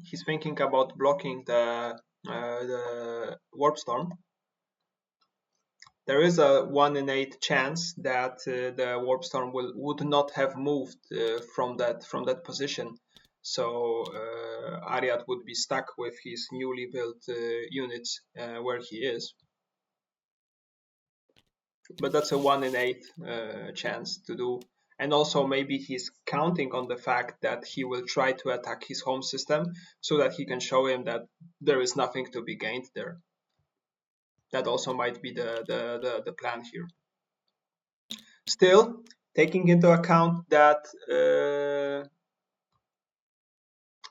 A: He's thinking about blocking the warp storm. There is a 1 in 8 chance that the warp storm would not have moved from that position. So Ariat would be stuck with his newly built units where he is. But that's a 1 in 8 chance to do. And also maybe he's counting on the fact that he will try to attack his home system so that he can show him that there is nothing to be gained there. That also might be the plan here. Still, taking into account that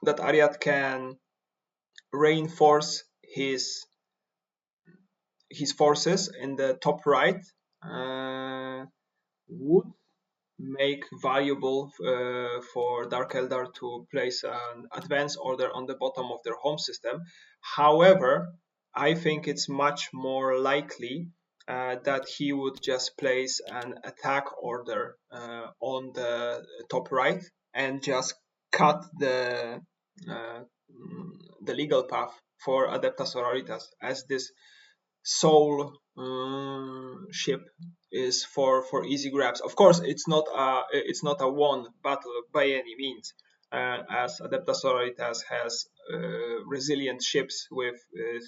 A: that Ariat can reinforce his his forces in the top right would make valuable for Dark Eldar to place an advance order on the bottom of their home system. However, I think it's much more likely that he would just place an attack order on the top right and just cut uh, the legal path for Adepta Sororitas, as this soul ship is for easy grabs. Of course, it's not a one battle by any means, as Adepta Sororitas has resilient ships with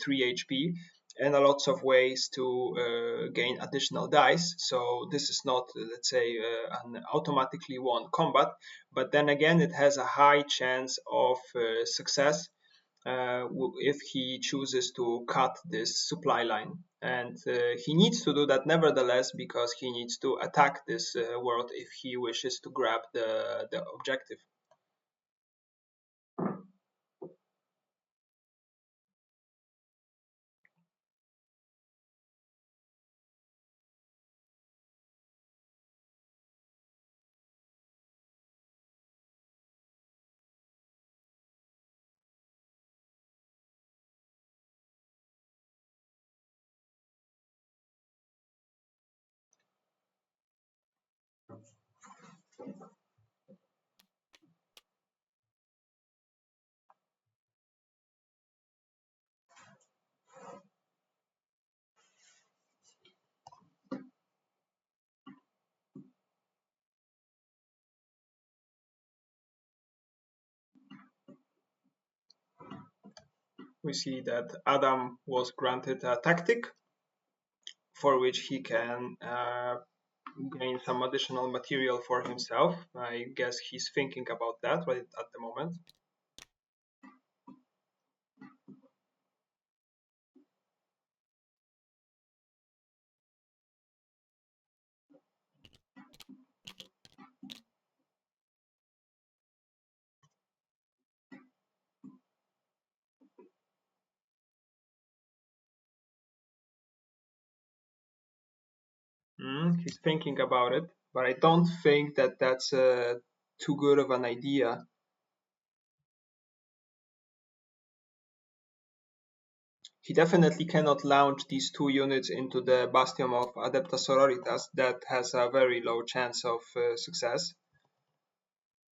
A: 3 HP and a lots of ways to gain additional dice. So this is not, let's say, an automatically won combat, but then again, it has a high chance of success if he chooses to cut this supply line. And he needs to do that nevertheless, because he needs to attack this world if he wishes to grab the objective. We see that Adam was granted a tactic for which he can gain some additional material for himself. I guess he's thinking about that right at the moment. He's thinking about it, but I don't think that that's too good of an idea. He definitely cannot launch these 2 units into the Bastion of Adepta Sororitas. That has a very low chance of success.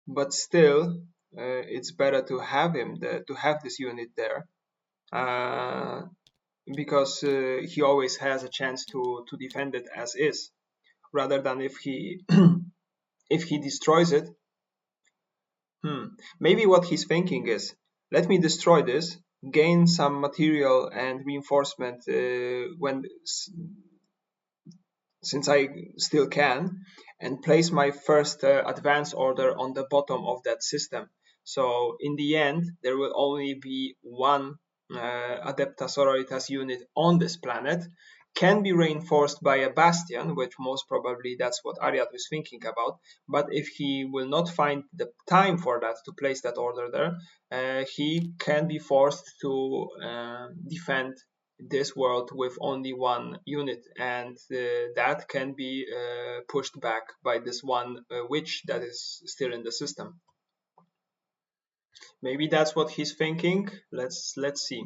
A: But still, it's better to have to have this unit there, because he always has a chance to defend it as is, rather than if he if he destroys it. Maybe what he's thinking is, let me destroy this, gain some material and reinforcement since I still can, and place my first advance order on the bottom of that system. So in the end, there will only be one Adepta Sororitas unit on this planet, can be reinforced by a Bastion, which most probably that's what Ariat is thinking about. But if he will not find the time for that, to place that order there, he can be forced to defend this world with only one unit, and that can be pushed back by this one witch that is still in the system. Maybe that's what he's thinking. Let's see.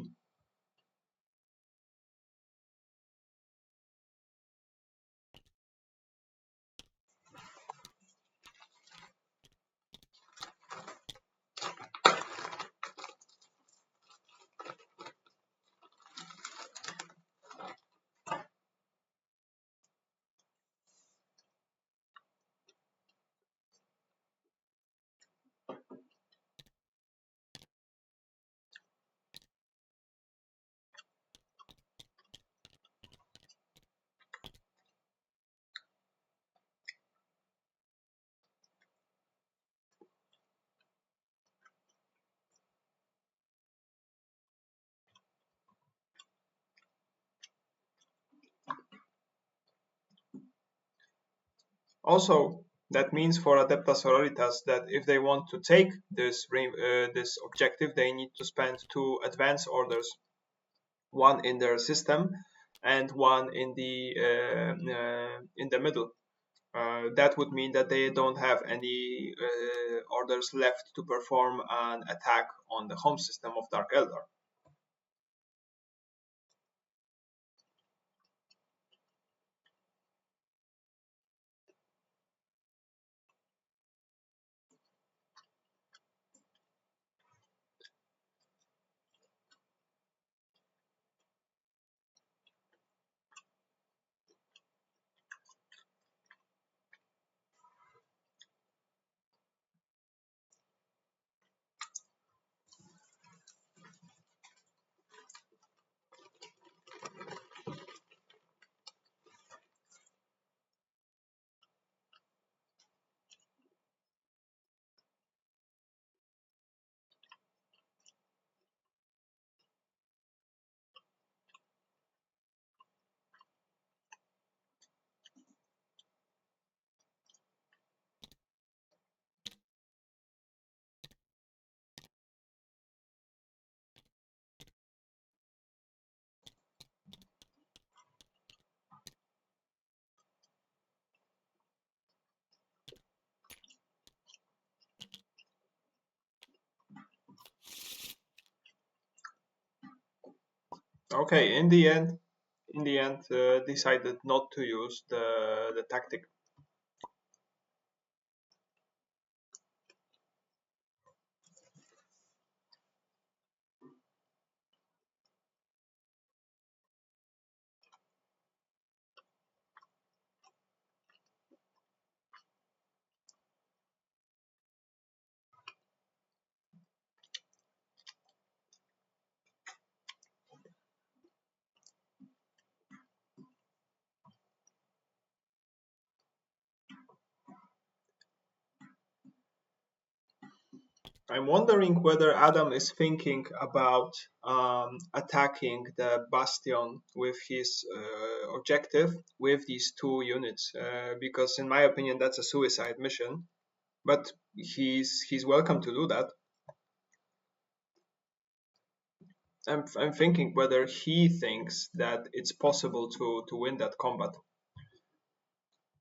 A: Also, that means for Adepta Sororitas that if they want to take this objective, they need to spend 2 advance orders, one in their system and one in the middle. That would mean that they don't have any orders left to perform an attack on the home system of Dark Eldar. Okay, in the end, decided not to use the tactic. I'm wondering whether Adam is thinking about attacking the bastion with his objective with these two units, because in my opinion that's a suicide mission. But he's welcome to do that. I'm thinking whether he thinks that it's possible to win that combat.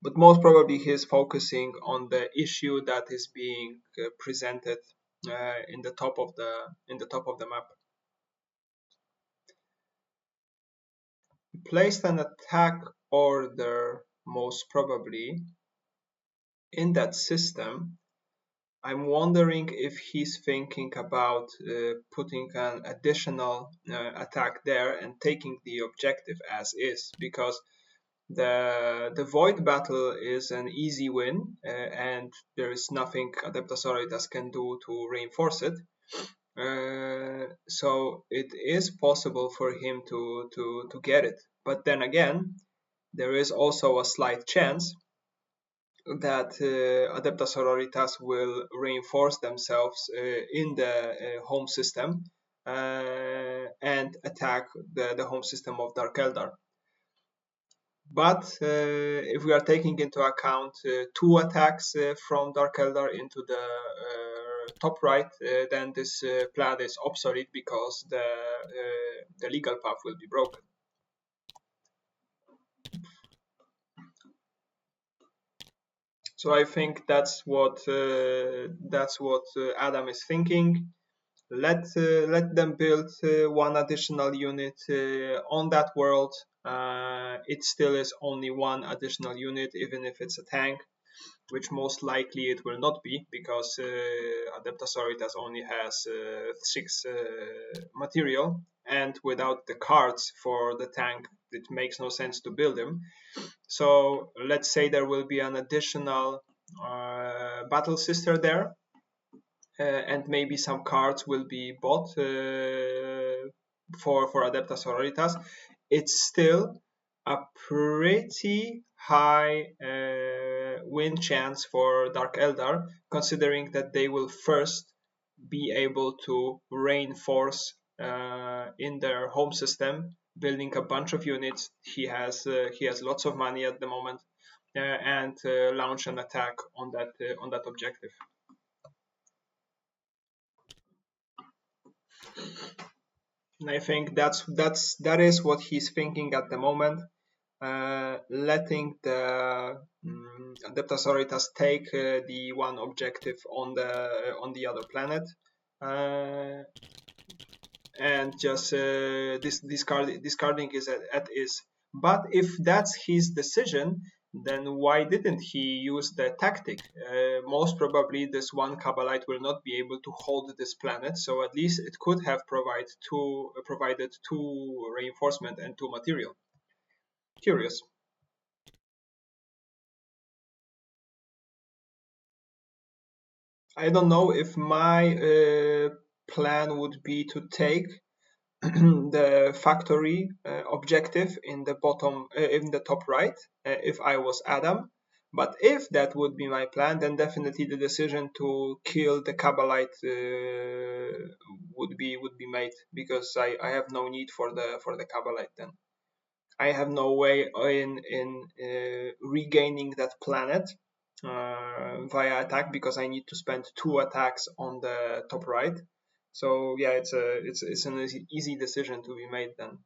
A: But most probably he's focusing on the issue that is being presented in the top of the map. He placed an attack order most probably in that system. I'm wondering if he's thinking about putting an additional attack there and taking the objective as is, because the void battle is an easy win, and there is nothing Adeptus Sororitas can do to reinforce it. So it is possible for him to get it. But then again, there is also a slight chance that Adeptus Sororitas will reinforce themselves in the home system and attack the home system of Dark Eldar. But if we are taking into account two attacks from Dark Eldar into the top right, then this plan is obsolete because the legal path will be broken. So I think that's what Adam is thinking. Let them build one additional unit on that world. It still is only one additional unit, even if it's a tank, which most likely it will not be, because Adeptus Sororitas only has 6 material, and without the cards for the tank, it makes no sense to build him. So let's say there will be an additional battle sister there, and maybe some cards will be bought for Adeptus Sororitas. It's still a pretty high win chance for Dark Eldar, considering that they will first be able to reinforce in their home system, building a bunch of units. He has lots of money at the moment, and launch an attack on that objective. And I think that is what he's thinking at the moment, letting the Adeptus take the one objective on the other planet, and just discarding is at is. But if that's his decision, then why didn't he use the tactic? Most probably, this one Kabbalite will not be able to hold this planet, so at least it could have provided two reinforcement and two material. Curious. I don't know if my plan would be to take the factory objective in the in the top right, if I was Adam. But if that would be my plan, then definitely the decision to kill the Kabbalite would be made, because I have no need for the Kabbalite then. I have no way in regaining that planet via attack, because I need to spend two attacks on the top right. So yeah, it's an easy decision to be made then.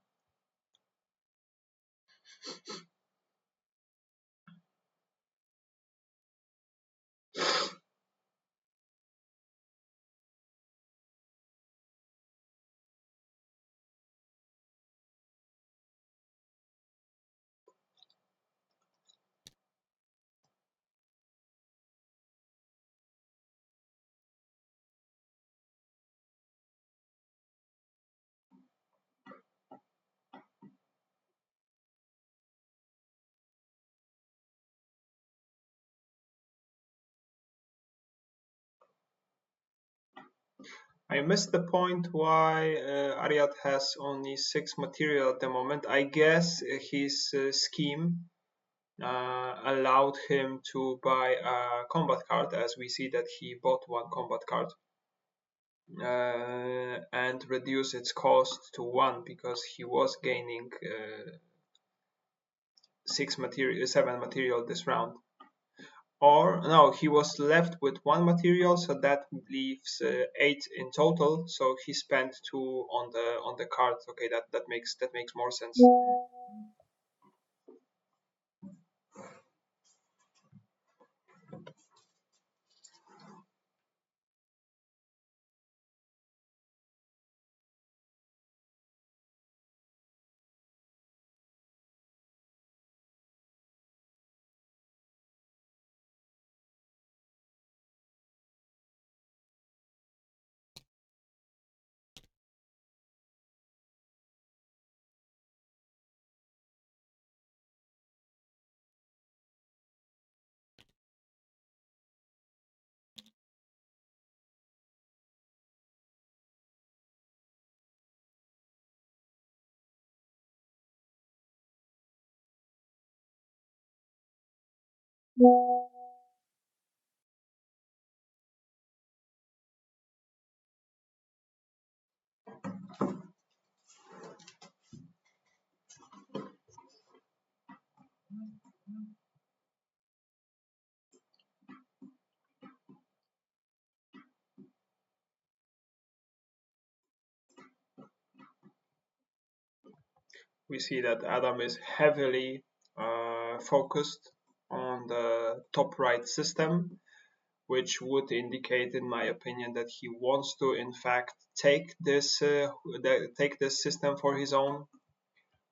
A: I missed the point why Ariat has only 6 material at the moment. I guess his scheme allowed him to buy a combat card, as we see that he bought one combat card, and reduce its cost to 1, because he was gaining 7 material this round. Or no, he was left with 1 material, so that leaves 8 in total. So he spent 2 on the cards. Okay, that makes more sense. We see that Adam is heavily focused on the top right system, which would indicate, in my opinion, that he wants to, in fact, take this system for his own.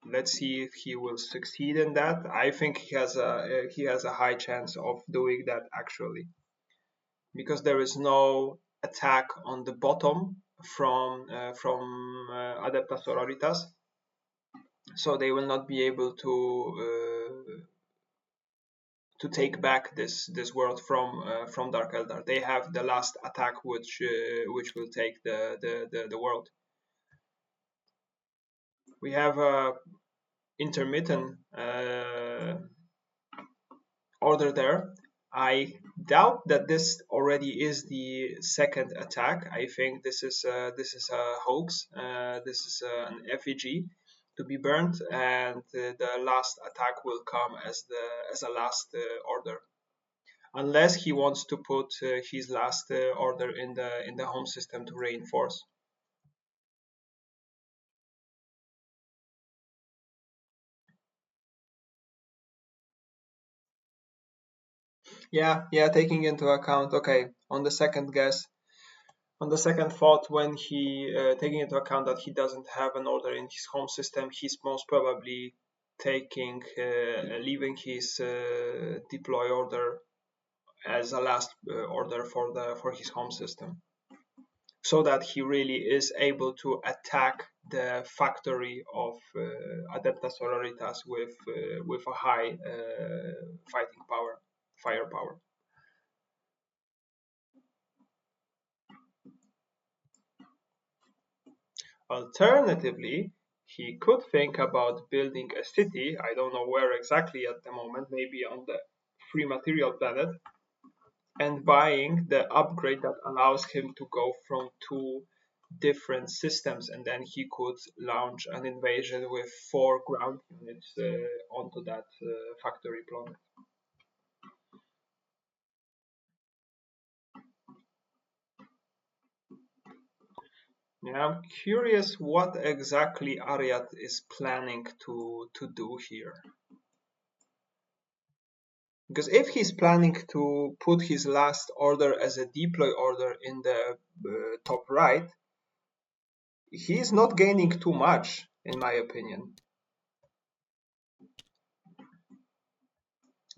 A: Let's see if he will succeed in that. I think he has a high chance of doing that, actually, because there is no attack on the bottom from Adepta Sororitas, so they will not be able to take back this world from Dark Eldar. They have the last attack, which will take the world. We have a intermittent order there. I doubt that this already is the second attack. I think this is a hoax. This is an effigy to be burnt, and the last attack will come as a last order, unless he wants to put his last order in the home system to reinforce. Yeah, taking into account, okay, on the second guess, on the second thought, when he taking into account that he doesn't have an order in his home system, he's most probably taking leaving his deploy order as a last order for his home system, so that he really is able to attack the factory of Adepta Sororitas with a high fighting power, firepower. Alternatively, he could think about building a city. I don't know where exactly at the moment, maybe on the free material planet, and buying the upgrade that allows him to go from two different systems, and then he could launch an invasion with 4 ground units onto that factory planet. Yeah, I'm curious what exactly Ariat is planning to do here. Because if he's planning to put his last order as a deploy order in the top right, he's not gaining too much, in my opinion.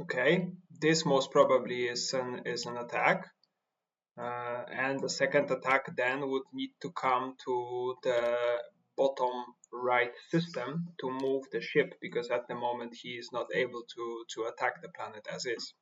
A: Okay, this most probably is an attack, and the second attack then would need to come to the bottom right system to move the ship, because at the moment he is not able to attack the planet as is.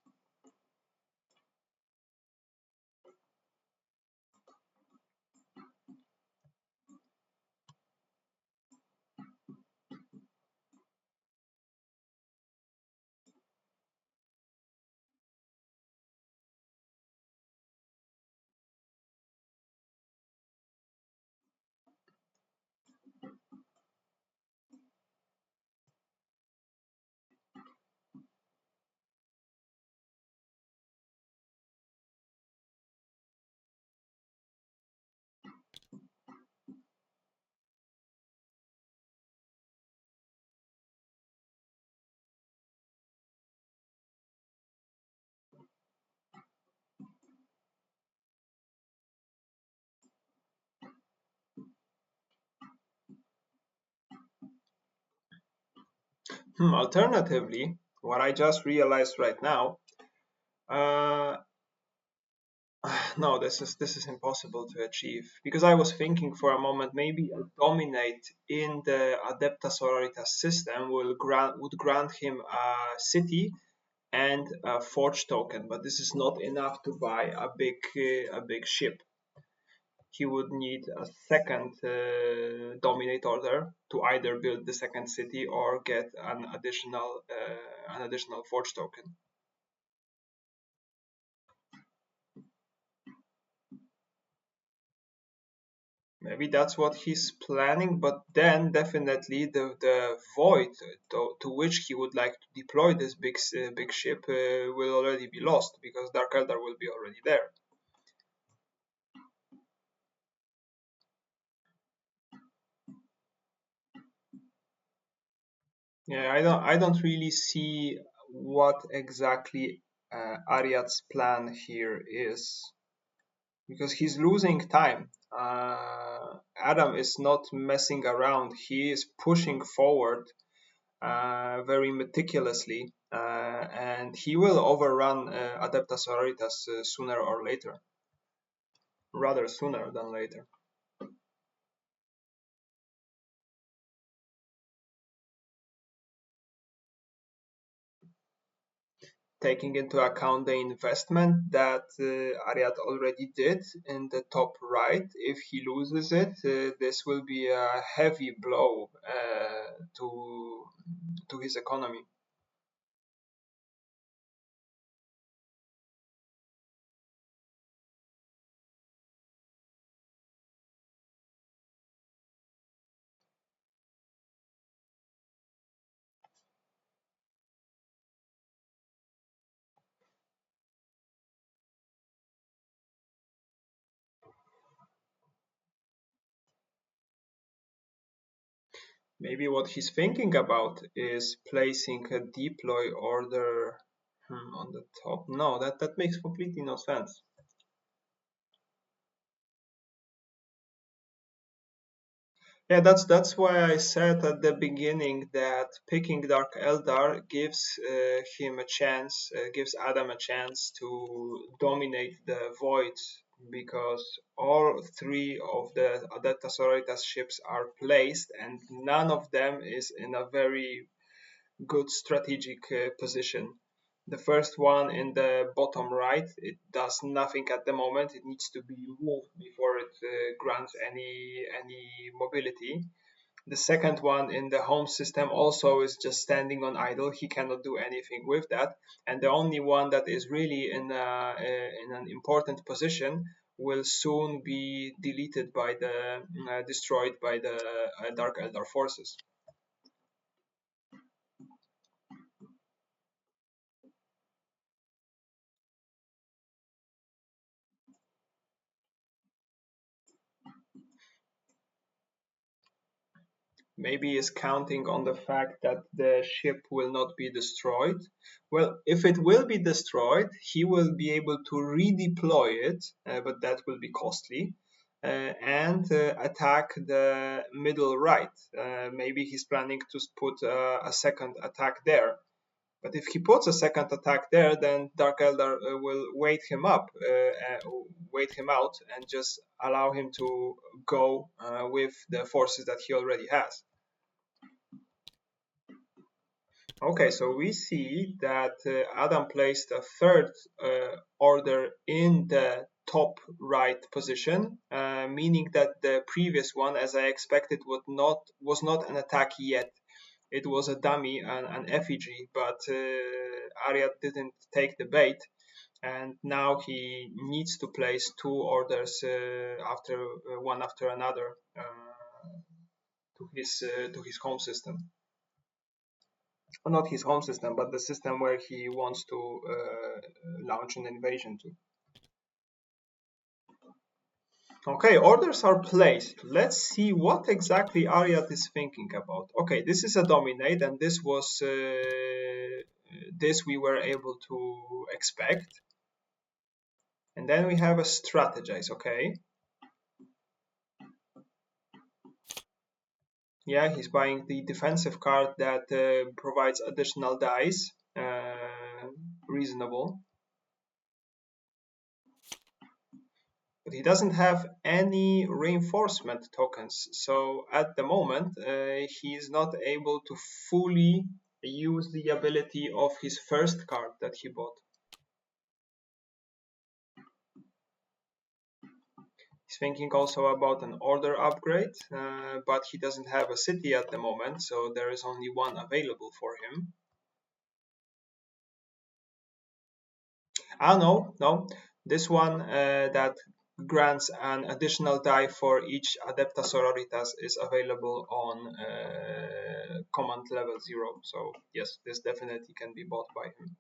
A: Alternatively, what I just realized right now, uh, no, this is impossible to achieve, because I was thinking for a moment maybe a dominate in the Adepta Sororitas system would grant him a city and a forge token, but this is not enough to buy a big ship. He would need a second dominate order to either build the second city or get an additional forge token. Maybe that's what he's planning, but then definitely the void to which he would like to deploy this big ship will already be lost, because Dark Eldar will be already there. Yeah, I don't really see what exactly Ariad's plan here is, because he's losing time. Adam is not messing around. He is pushing forward very meticulously, and he will overrun Adepta Sororitas sooner or later, rather sooner than later. Taking into account the investment that Ariad already did in the top right, if he loses it, this will be a heavy blow to his economy. Maybe what he's thinking about is placing a deploy order. On the top. No, that makes completely no sense. Yeah, that's why I said at the beginning that picking Dark Eldar gives him a chance, gives Adam a chance to dominate the void, because all three of the Adepta Sororitas ships are placed, and none of them is in a very good strategic position. The first one in the bottom right, it does nothing at the moment. It needs to be moved before it grants any mobility. The second one in the home system also is just standing on idle. He cannot do anything with that. And the only one that is really in an important position will soon be deleted by the destroyed by the Dark Eldar forces. Maybe is counting on the fact that the ship will not be destroyed. Well, if it will be destroyed, he will be able to redeploy it, but that will be costly, and attack the middle right. Maybe he's planning to put a second attack there. But if he puts a second attack there, then Dark Eldar will wait him up, wait him out, and just allow him to go with the forces that he already has. Okay, so we see that Adam placed a third order in the top right position, meaning that the previous one, as I expected, was not an attack yet. It was a dummy, an effigy, but Ariat didn't take the bait, and now he needs to place two orders after one after another to his home system. Well, not his home system, but the system where he wants to launch an invasion to. Okay, orders are placed. Let's see what exactly Ariat is thinking about. Okay, this is a dominate, and this we were able to expect. And then we have a strategize. Okay. Yeah, he's buying the defensive card that provides additional dice. Reasonable. But he doesn't have any reinforcement tokens. So at the moment, he's not able to fully use the ability of his first card that he bought. He's thinking also about an order upgrade, but he doesn't have a city at the moment, so there is only one available for him. Ah, no. This one that grants an additional die for each Adepta Sororitas is available on command level 0. So yes, this definitely can be bought by him.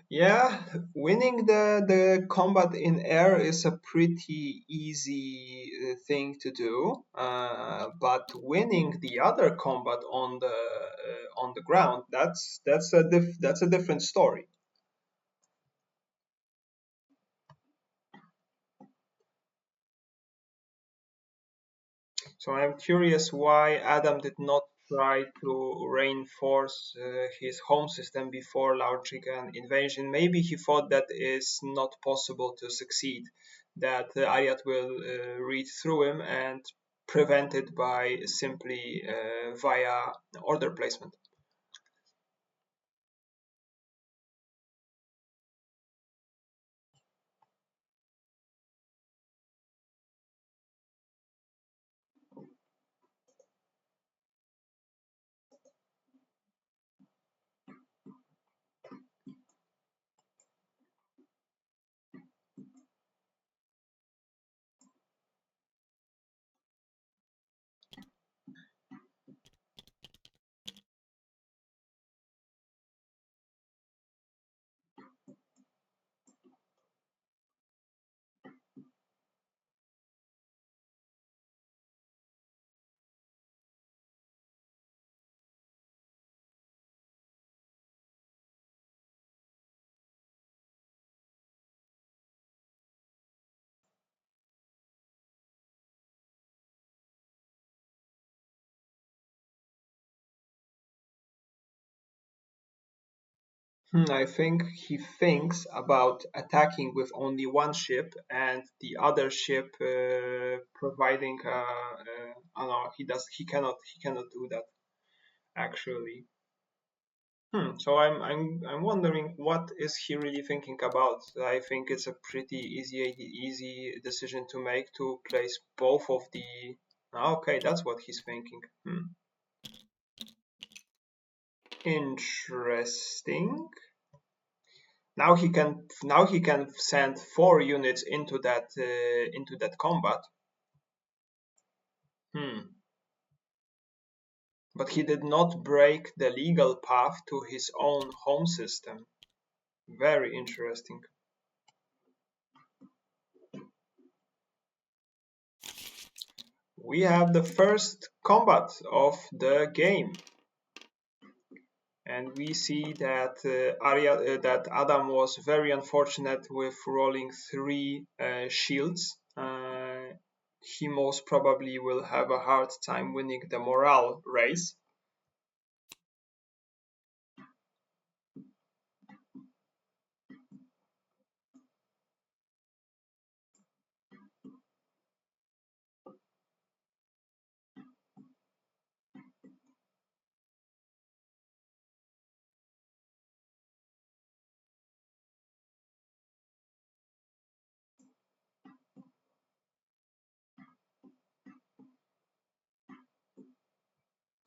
A: Yeah, winning the combat in air is a pretty easy thing to do, but winning the other combat on the ground, that's a different story. So I'm curious why Adam did not try to reinforce his home system before launching an invasion. Maybe he thought that is not possible to succeed, that Ariat will read through him and prevent it by simply via order placement. I think he thinks about attacking with only one ship and the other ship providing. Oh no, he does. He cannot do that actually. So I'm wondering what is he really thinking about? I think it's a pretty easy decision to make to place both of the. Okay, that's what he's thinking. Interesting. Now he can send 4 units into that combat. Hmm. But he did not break the legal path to his own home system. Very interesting. We have the first combat of the game, and we see that that Adam was very unfortunate with rolling 3 shields. He most probably will have a hard time winning the morale race.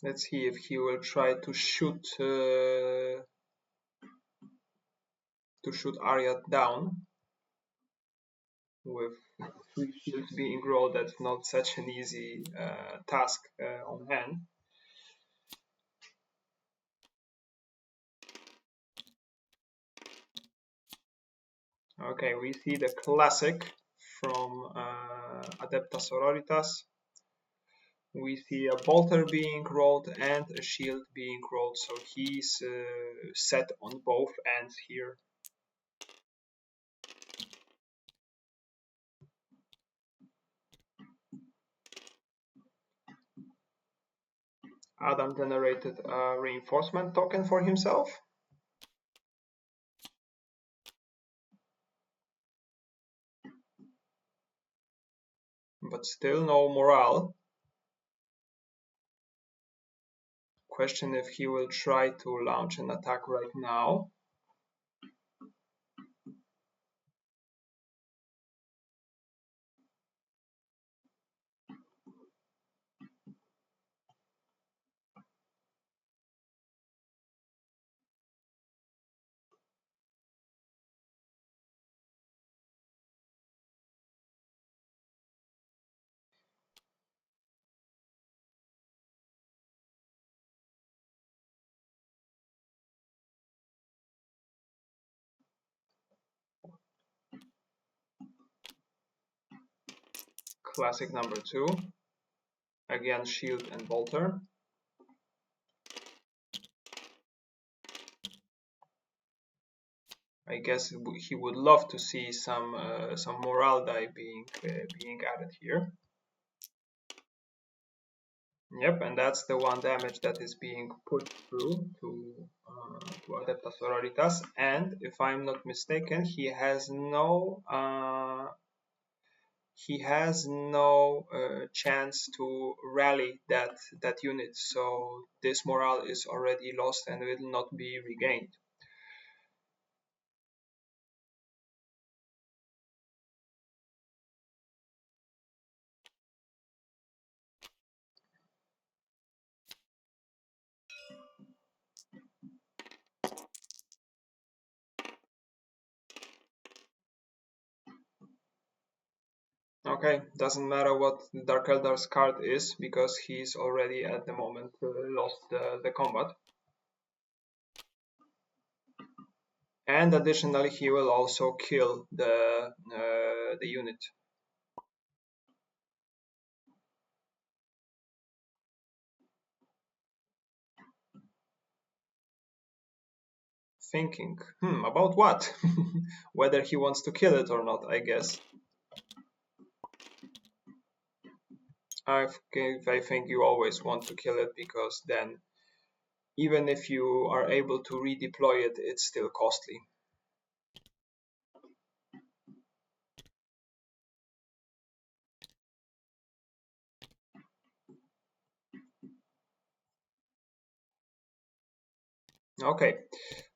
A: Let's see if he will try to shoot Arya down with 3 shields being rolled. That's not such an easy task on hand. Okay, we see the classic from Adepta Sororitas. We see a bolter being rolled and a shield being rolled, so he's set on both ends here. Adam generated a reinforcement token for himself. But still no morale. Question if he will try to launch an attack right now. Classic number 2. Again, shield and bolter. I guess he would love to see some morale die being added here. Yep, and that's the 1 damage that is being put through to Adepta Sororitas. And if I'm not mistaken, he has no chance to rally that unit. So this morale is already lost and will not be regained. Okay, doesn't matter what Dark Eldar's card is, because he's already at the moment lost the combat. And additionally, he will also kill the unit. Thinking, about what? Whether he wants to kill it or not, I guess. I think you always want to kill it, because then even if you are able to redeploy it, it's still costly. Okay,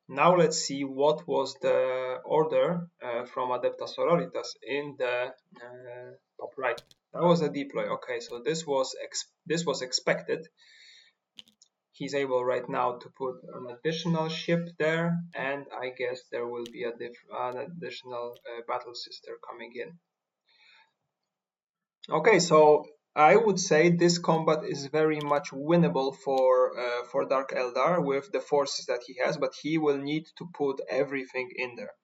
A: now let's see what was the order from Adepta Sororitas in the top right. That was a deploy. Okay, so this was expected. He's able right now to put an additional ship there, and I guess there will be an additional battle sister coming in. Okay, so I would say this combat is very much winnable for Dark Eldar with the forces that he has, but he will need to put everything in there.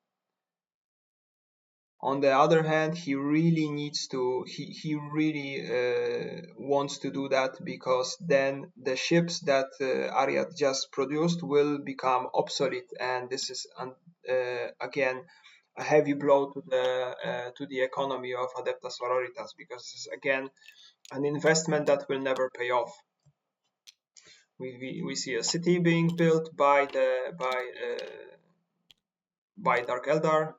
A: On the other hand, he really needs to he really wants to do that, because then the ships that Ariat just produced will become obsolete, and this is again a heavy blow to the economy of Adepta Sororitas, because this is again an investment that will never pay off. We see a city being built by Dark Eldar,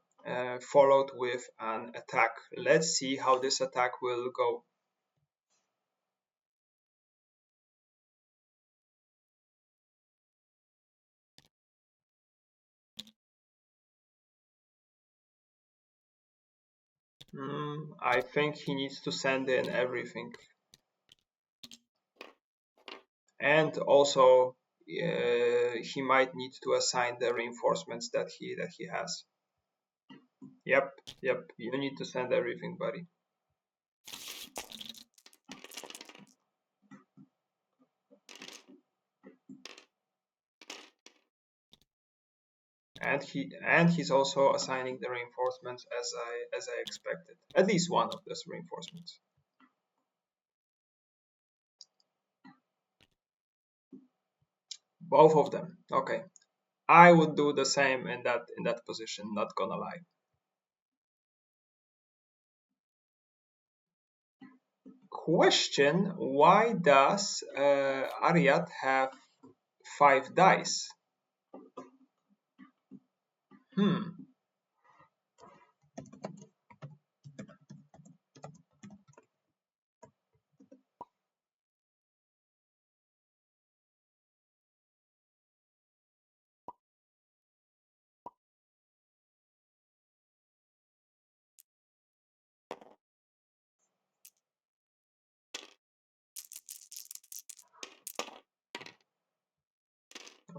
A: followed with an attack. Let's see how this attack will go. I think he needs to send in everything. And also he might need to assign the reinforcements that he has. Yep, you need to send everything, buddy. And he's also assigning the reinforcements as I expected. At least one of those reinforcements. Both of them. Okay. I would do the same in that position, not gonna lie. Question: why does Ariat have 5 dice? Hmm.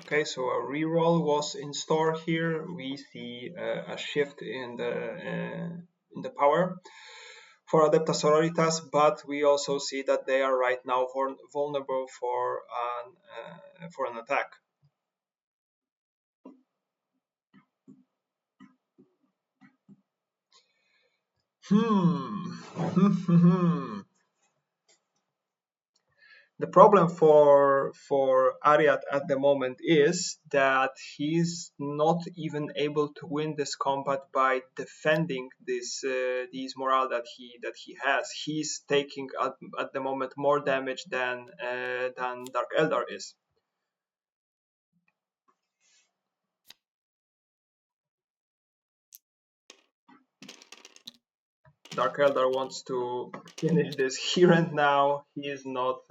A: Okay, so a reroll was in store here. We see a shift in the power for Adepta Sororitas, but we also see that they are right now vulnerable for an attack. The problem for Ariat at the moment is that he's not even able to win this combat by defending these morale that he has. He's taking at the moment more damage than Dark Eldar is. Dark Eldar wants to finish this here and now. He is not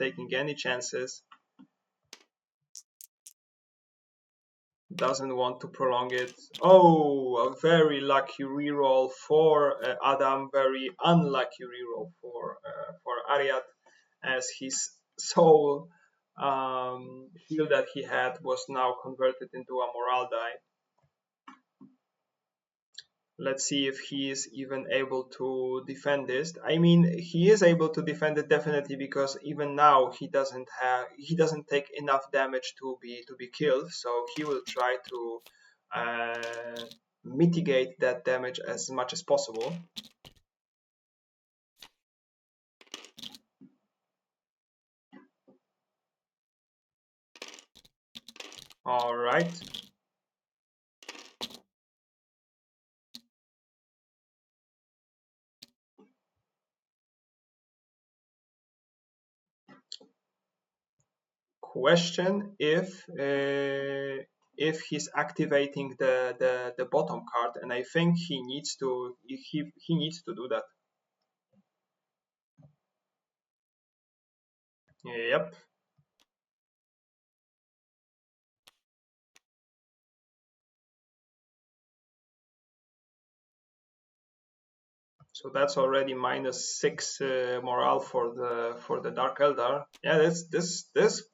A: taking any chances. Doesn't want to prolong it. Oh, a very lucky reroll for Adam. Very unlucky reroll for Ariat, as his soul heal that he had was now converted into a morale die. Let's see if he is even able to defend this. I mean, he is able to defend it definitely, because even now he doesn't take enough damage to be killed. So he will try to mitigate that damage as much as possible. All right. question if he's activating the bottom card, and I think he needs to do that. Yep. So that's already -6 morale for the Dark Eldar. Yeah, this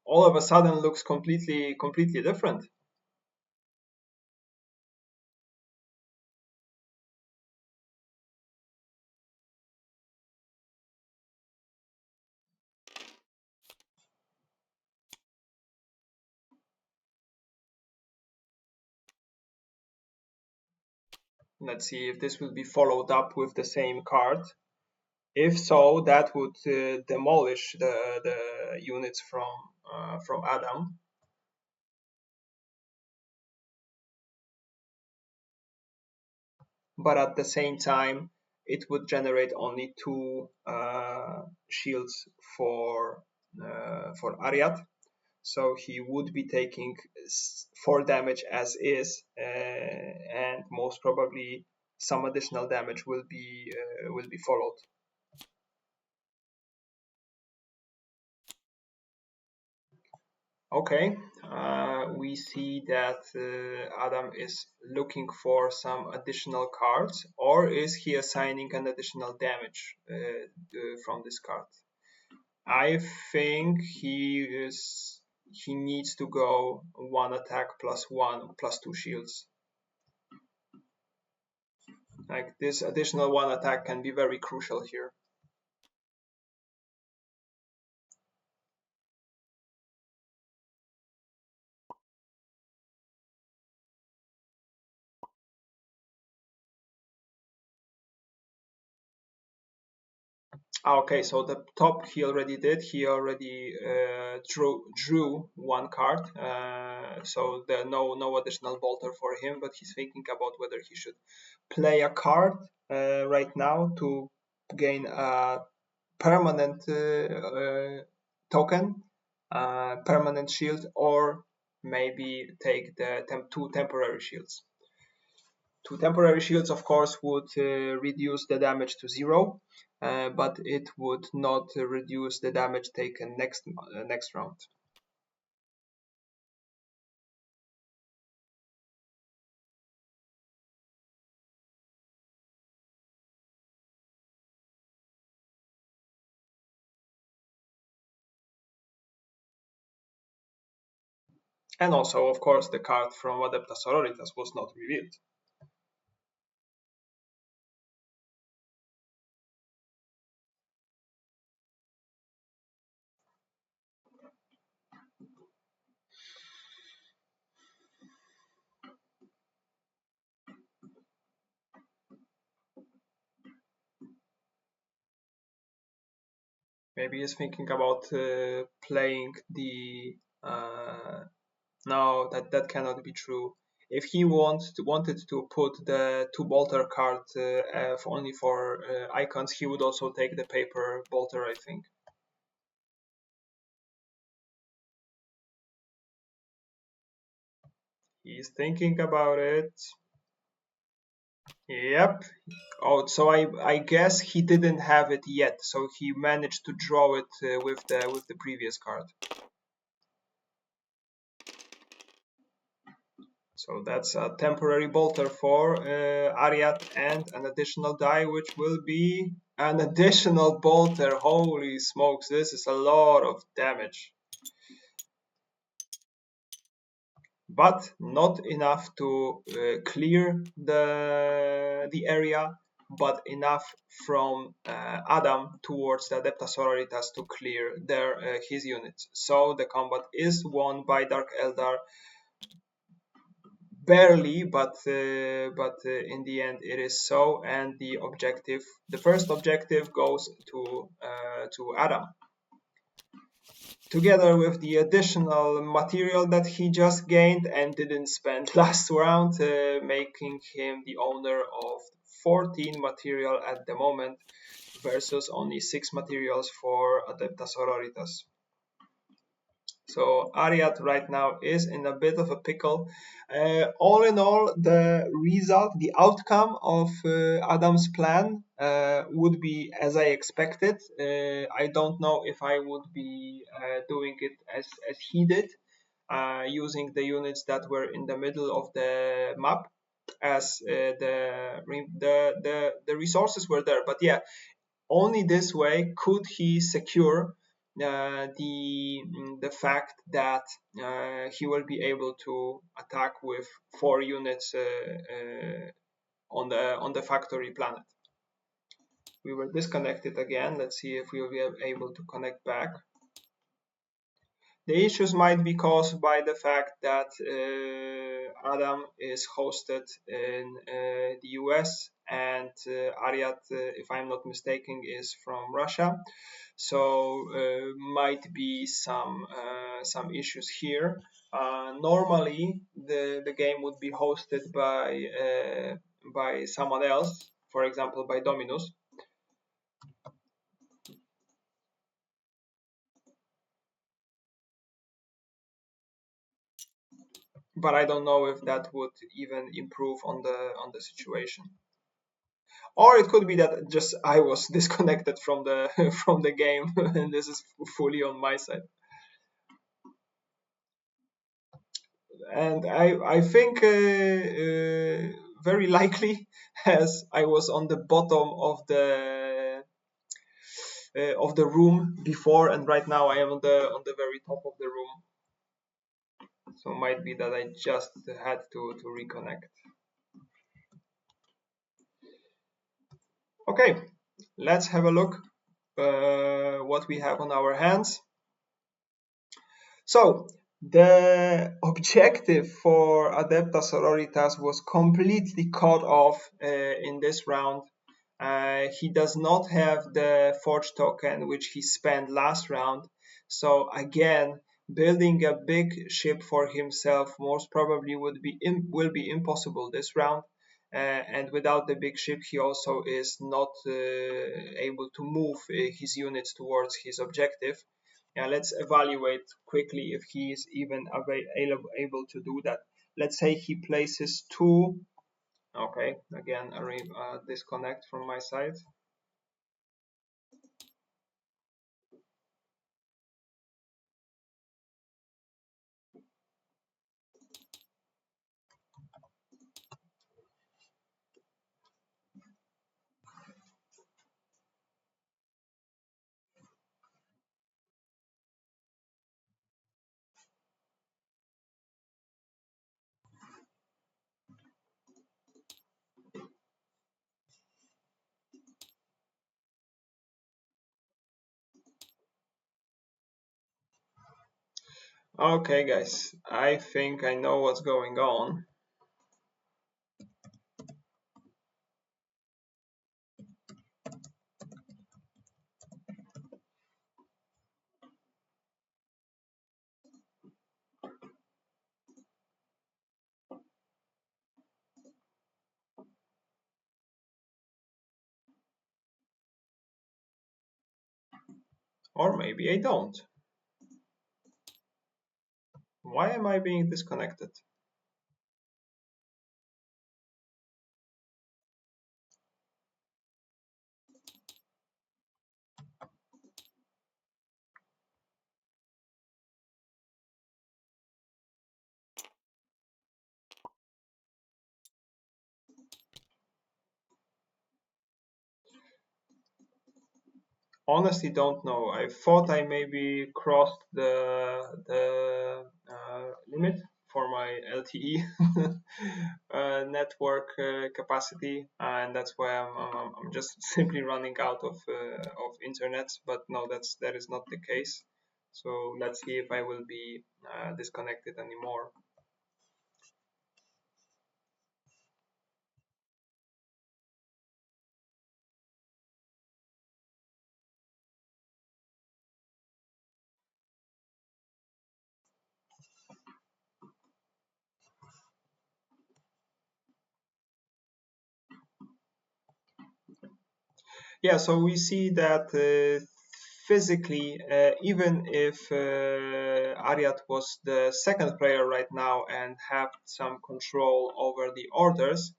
A: all of a sudden looks completely different. Let's see if this will be followed up with the same card. If so, that would demolish the units from Adam. But at the same time, it would generate only 2 shields for Ariat. So he would be taking 4 damage as is, and most probably some additional damage will be followed. Okay, we see that Adam is looking for some additional cards, or is he assigning an additional damage from this card? I think he needs to go 1 attack +1 +2 shields. Like, this additional 1 attack can be very crucial here. Okay, so the top he already did. He already drew 1 card, so there no additional bolter for him. But he's thinking about whether he should play a card right now to gain a permanent token, permanent shield, or maybe take the 2 temporary shields. 2 temporary shields, of course, would reduce the damage to 0, but it would not reduce the damage taken next round. And also, of course, the card from Adepta Sororitas was not revealed. Maybe he's thinking about playing the no, that cannot be true. If he wanted to put the 2 bolter card only for icons, he would also take the paper bolter, I think. He's thinking about it. Yep. Oh, so I guess he didn't have it yet, so he managed to draw it with the previous card. So that's a temporary bolter for Ariat, and an additional die, which will be an additional bolter. Holy smokes, this is a lot of damage. But not enough to clear the area, but enough from Adam towards the Adepta Sororitas to clear his units. So the combat is won by Dark Eldar. Barely, but in the end it is so, and the first objective goes to Adam, together with the additional material that he just gained and didn't spend last round, making him the owner of 14 material at the moment versus only 6 materials for Adepta Sororitas. So Ariat right now is in a bit of a pickle. All in all, the result, the outcome of Adam's plan would be as I expected. I don't know if I would be doing it as he did, using the units that were in the middle of the map, as the resources were there. But yeah, only this way could he secure the fact that he will be able to attack with 4 units on the factory planet. We were disconnected again. Let's see if we will be able to connect back. The issues might be caused by the fact that Adam is hosted in the US, and Ariat, if I'm not mistaken, is from Russia. So might be some issues here. Normally, the game would be hosted by someone else, for example, by Dominus. But I don't know if that would even improve on the situation. Or it could be that just I was disconnected from the from the game, and this is fully on my side. And I think very likely, as I was on the bottom of the room before, and right now I am on the very top of the room. So it might be that I just had to reconnect. Okay, let's have a look what we have on our hands. So the objective for Adepta Sororitas was completely cut off in this round. He does not have the Forge token, which he spent last round. So again, building a big ship for himself most probably will be impossible this round. And without the big ship, he also is not able to move his units towards his objective. Yeah, let's evaluate quickly if he is even able to do that. Let's say he places 2. Okay, again, a disconnect from my side. Okay, guys, I think I know what's going on. Or maybe I don't. Why am I being disconnected? Honestly, don't know. I thought I maybe crossed the limit for my LTE network capacity, and that's why I'm just simply running out of internet. But no, that is not the case. So let's see if I will be disconnected anymore. Yeah, so we see that physically, even if Ariat was the second player right now and had some control over the orders,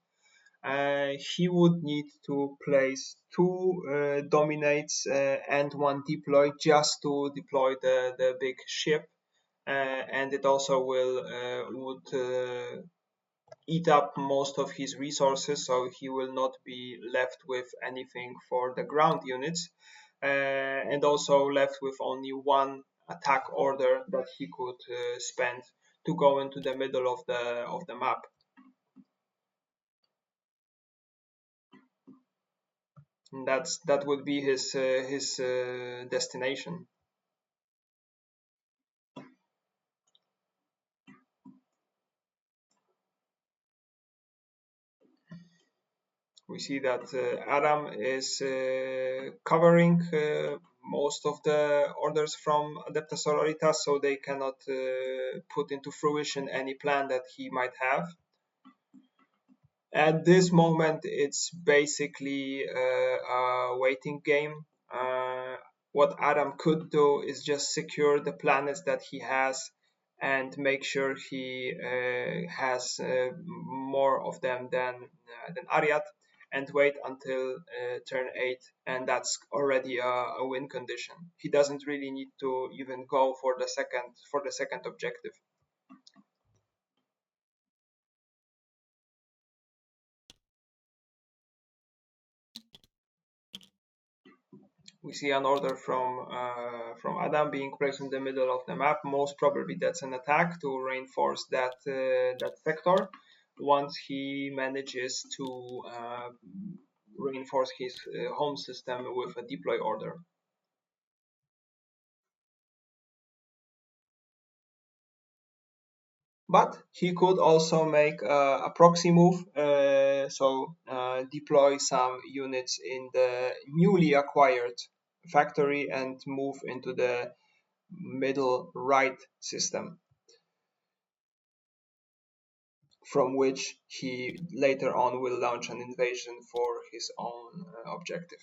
A: he would need to place two dominates and one deploy just to deploy the big ship, and it also would eat up most of his resources, so he will not be left with anything for the ground units, and also left with only one attack order that he could spend to go into the middle of the map. And that would be his destination. We see that Adam is covering most of the orders from Adepta Sororitas, so they cannot put into fruition any plan that he might have. At this moment, it's basically a waiting game. What Adam could do is just secure the planets that he has and make sure he has more of them than Ariat, and wait until turn 8, and that's already a win condition. He doesn't really need to even go for the second objective. We see an order from Adam being placed in the middle of the map. Most probably that's an attack to reinforce that sector. Once he manages to reinforce his home system with a deploy order. But he could also make a proxy move, so deploy some units in the newly acquired factory and move into the middle right system, from which he later on will launch an invasion for his own objective.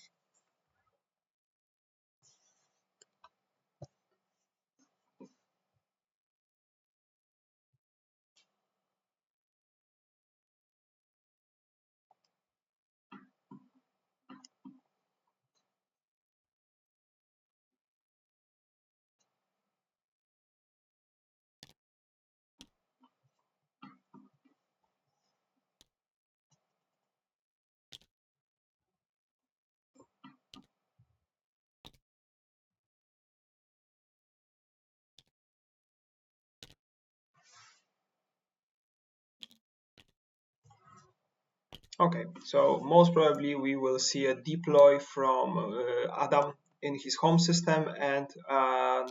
A: Okay, so most probably we will see a deploy from Adam in his home system and an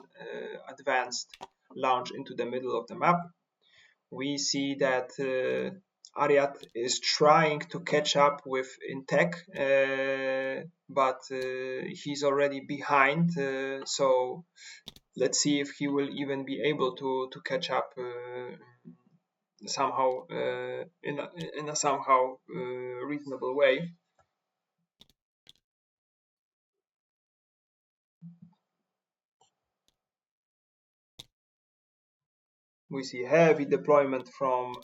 A: advanced launch into the middle of the map. We see that Ariat is trying to catch up with in tech, but he's already behind. So let's see if he will even be able to catch up somehow in a somehow reasonable way. We see heavy deployment from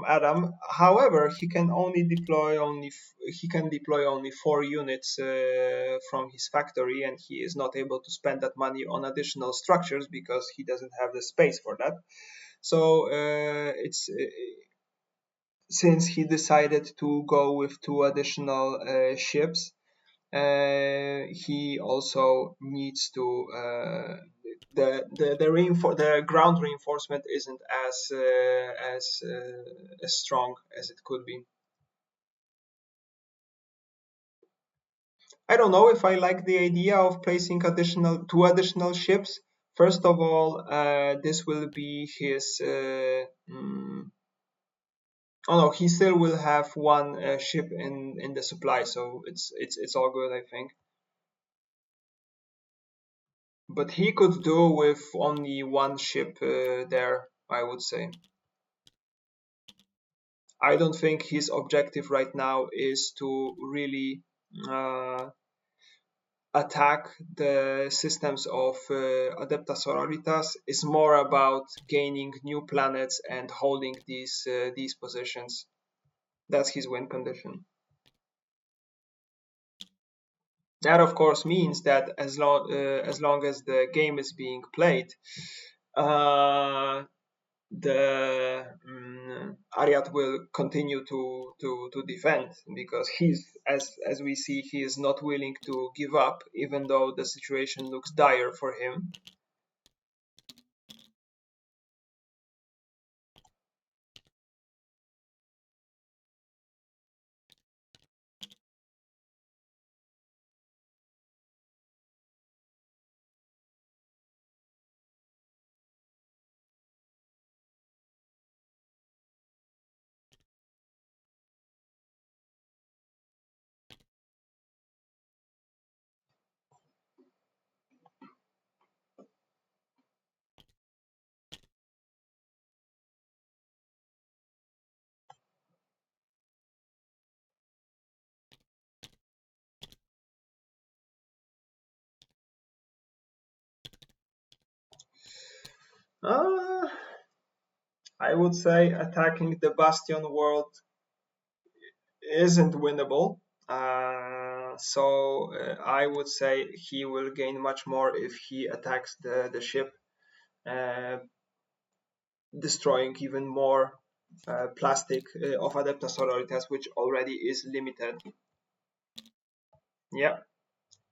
A: Adam. However, he can deploy only 4 units from his factory, and he is not able to spend that money on additional structures because he doesn't have the space for that. So it's since he decided to go with 2 additional ships, he also needs to the ground reinforcement isn't as strong as it could be. I don't know if I like the idea of placing 2 additional ships. First of all, this will be his. Oh no, he still will have one ship in the supply, so it's all good, I think. But he could do with only one ship there, I would say. I don't think his objective right now is to really uh, attack the systems of Adepta Sororitas is more about gaining new planets and holding these positions. That's his win condition. That of course means that as long as the game is being played, the Ariat will continue to defend, because he's, as we see, he is not willing to give up, even though the situation looks dire for him. Uh, I would say attacking the Bastion world isn't winnable. I would say he will gain much more if he attacks the ship, uh, destroying even more plastic of Adepta Sororitas, which already is limited. Yeah.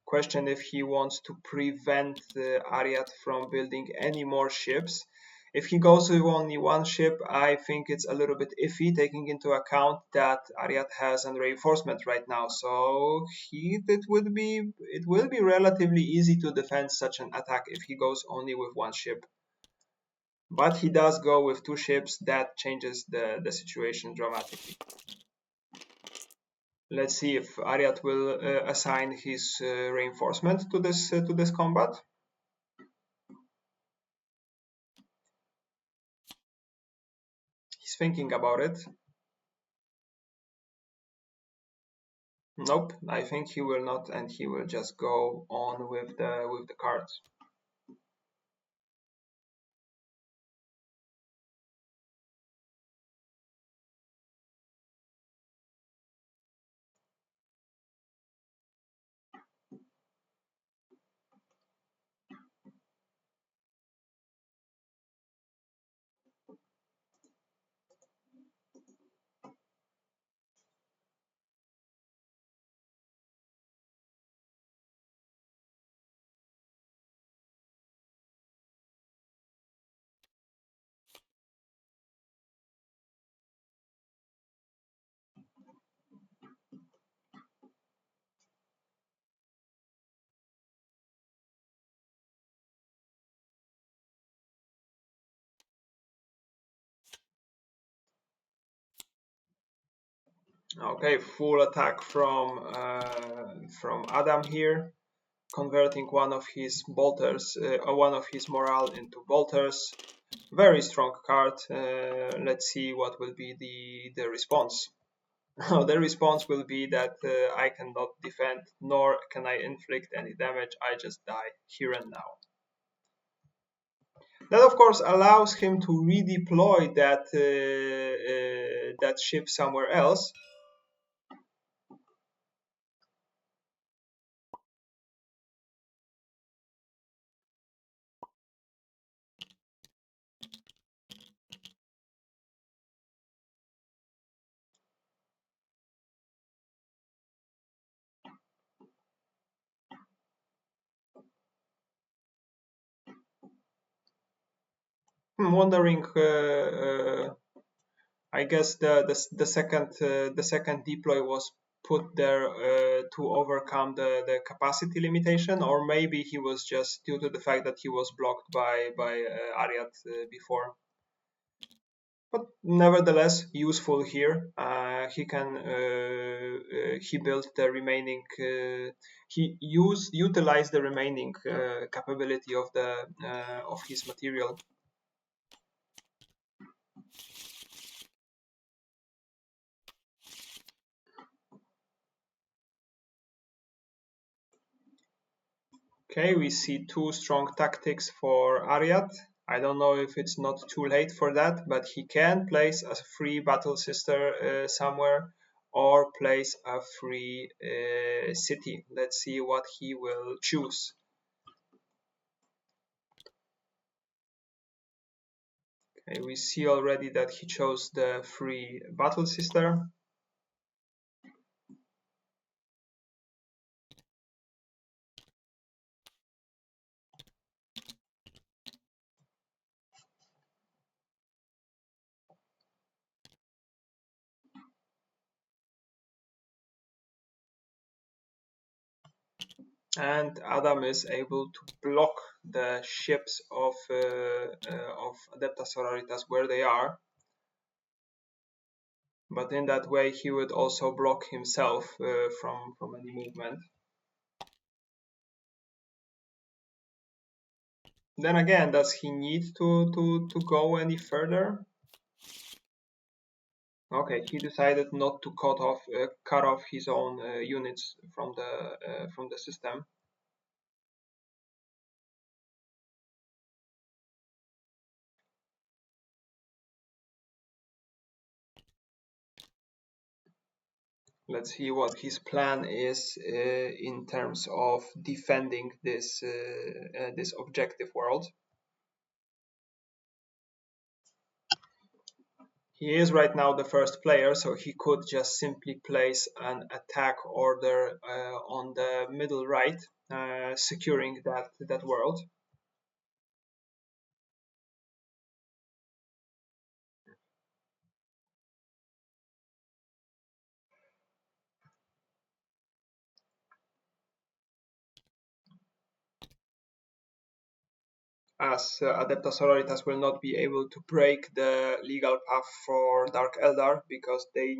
A: Question if he wants to prevent Ariat from building any more ships. If he goes with only one ship, I think it's a little bit iffy, taking into account that Ariat has a reinforcement right now. So it will be relatively easy to defend such an attack if he goes only with one ship. But he does go with two ships. That changes the situation dramatically. Let's see if Ariat will assign his reinforcement to this combat. He's thinking about it. Nope, I think he will not, and he will just go on with the cards. Okay, full attack from Adam here, converting one of his bolters, one of his morale into bolters. Very strong card. Let's see what will be the response. The response will be that I cannot defend, nor can I inflict any damage. I just die here and now. That of course allows him to redeploy that ship somewhere else. Wondering, I guess the second deploy was put there to overcome the capacity limitation, or maybe he was just due to the fact that he was blocked by Ariat before. But nevertheless, useful here. He built the remaining. Utilized the remaining capability of his material. Okay, we see two strong tactics for Ariat. I don't know if it's not too late for that, but he can place a free battle sister somewhere or place a free city. Let's see what he will choose. Okay, we see already that he chose the free battle sister. And Adam is able to block the ships of Adepta Sororitas where they are, but in that way he would also block himself from any movement. Then again, does he need to go any further? Okay, he decided not to cut off his own units from the system. Let's see what his plan is in terms of defending this objective world. He is right now the first player, so he could just simply place an attack order on the middle right, securing that world. As Adepta Sororitas will not be able to break the legal path for Dark Eldar because they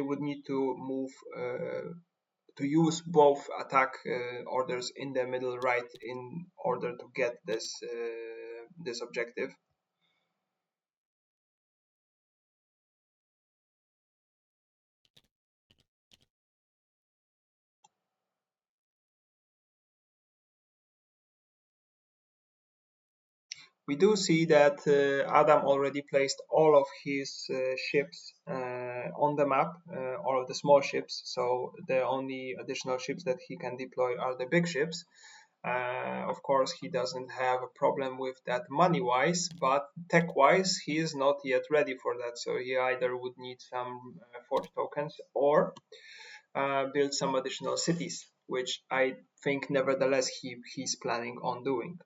A: would need to move to use both attack orders in the middle right in order to get this objective. We do see that Adam already placed all of his ships on the map, all of the small ships, so the only additional ships that he can deploy are the big ships. Of course, he doesn't have a problem with that money-wise, but tech-wise, he is not yet ready for that, so he either would need some forge tokens or build some additional cities, which I think nevertheless he's planning on doing.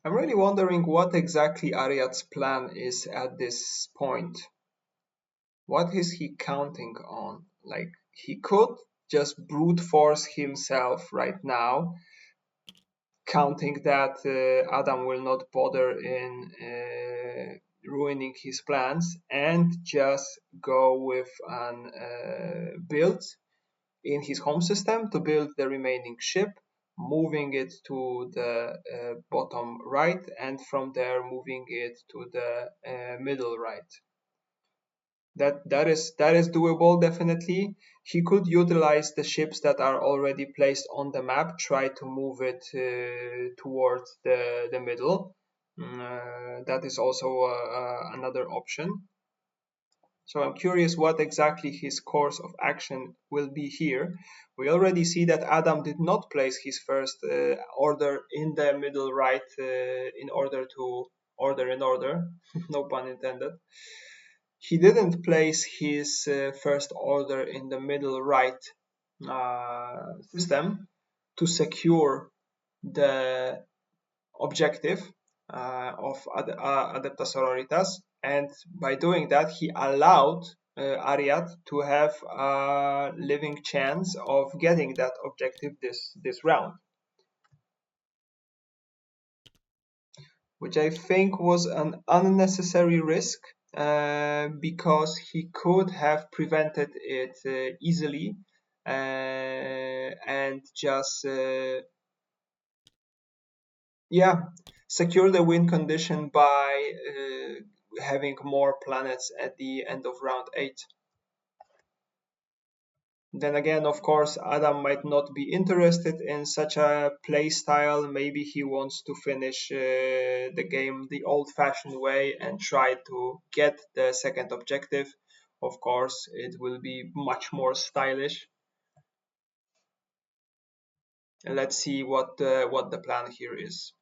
A: I'm really wondering what exactly Ariad's plan is at this point. What is he counting on? Like, he could just brute force himself right now, counting that Adam will not bother in ruining his plans, and just go with an build in his home system to build the remaining ship, moving it to the bottom right, and from there moving it to the middle right. That is doable, definitely. He could utilize the ships that are already placed on the map, try to move it towards the middle. That is also another option. So I'm curious what exactly his course of action will be here. We already see that Adam did not place his first order in the middle right in order to order in order, no pun intended. He didn't place his first order in the middle right system to secure the objective of Adepta Sororitas, and by doing that, he allowed Ariad to have a living chance of getting that objective this round, which I think was an unnecessary risk because he could have prevented it easily and just yeah, secure the win condition by having more planets at the end of round 8. Then again, of course, Adam might not be interested in such a play style. Maybe he wants to finish the game the old-fashioned way and try to get the second objective. Of course, it will be much more stylish. And let's see what the plan here is.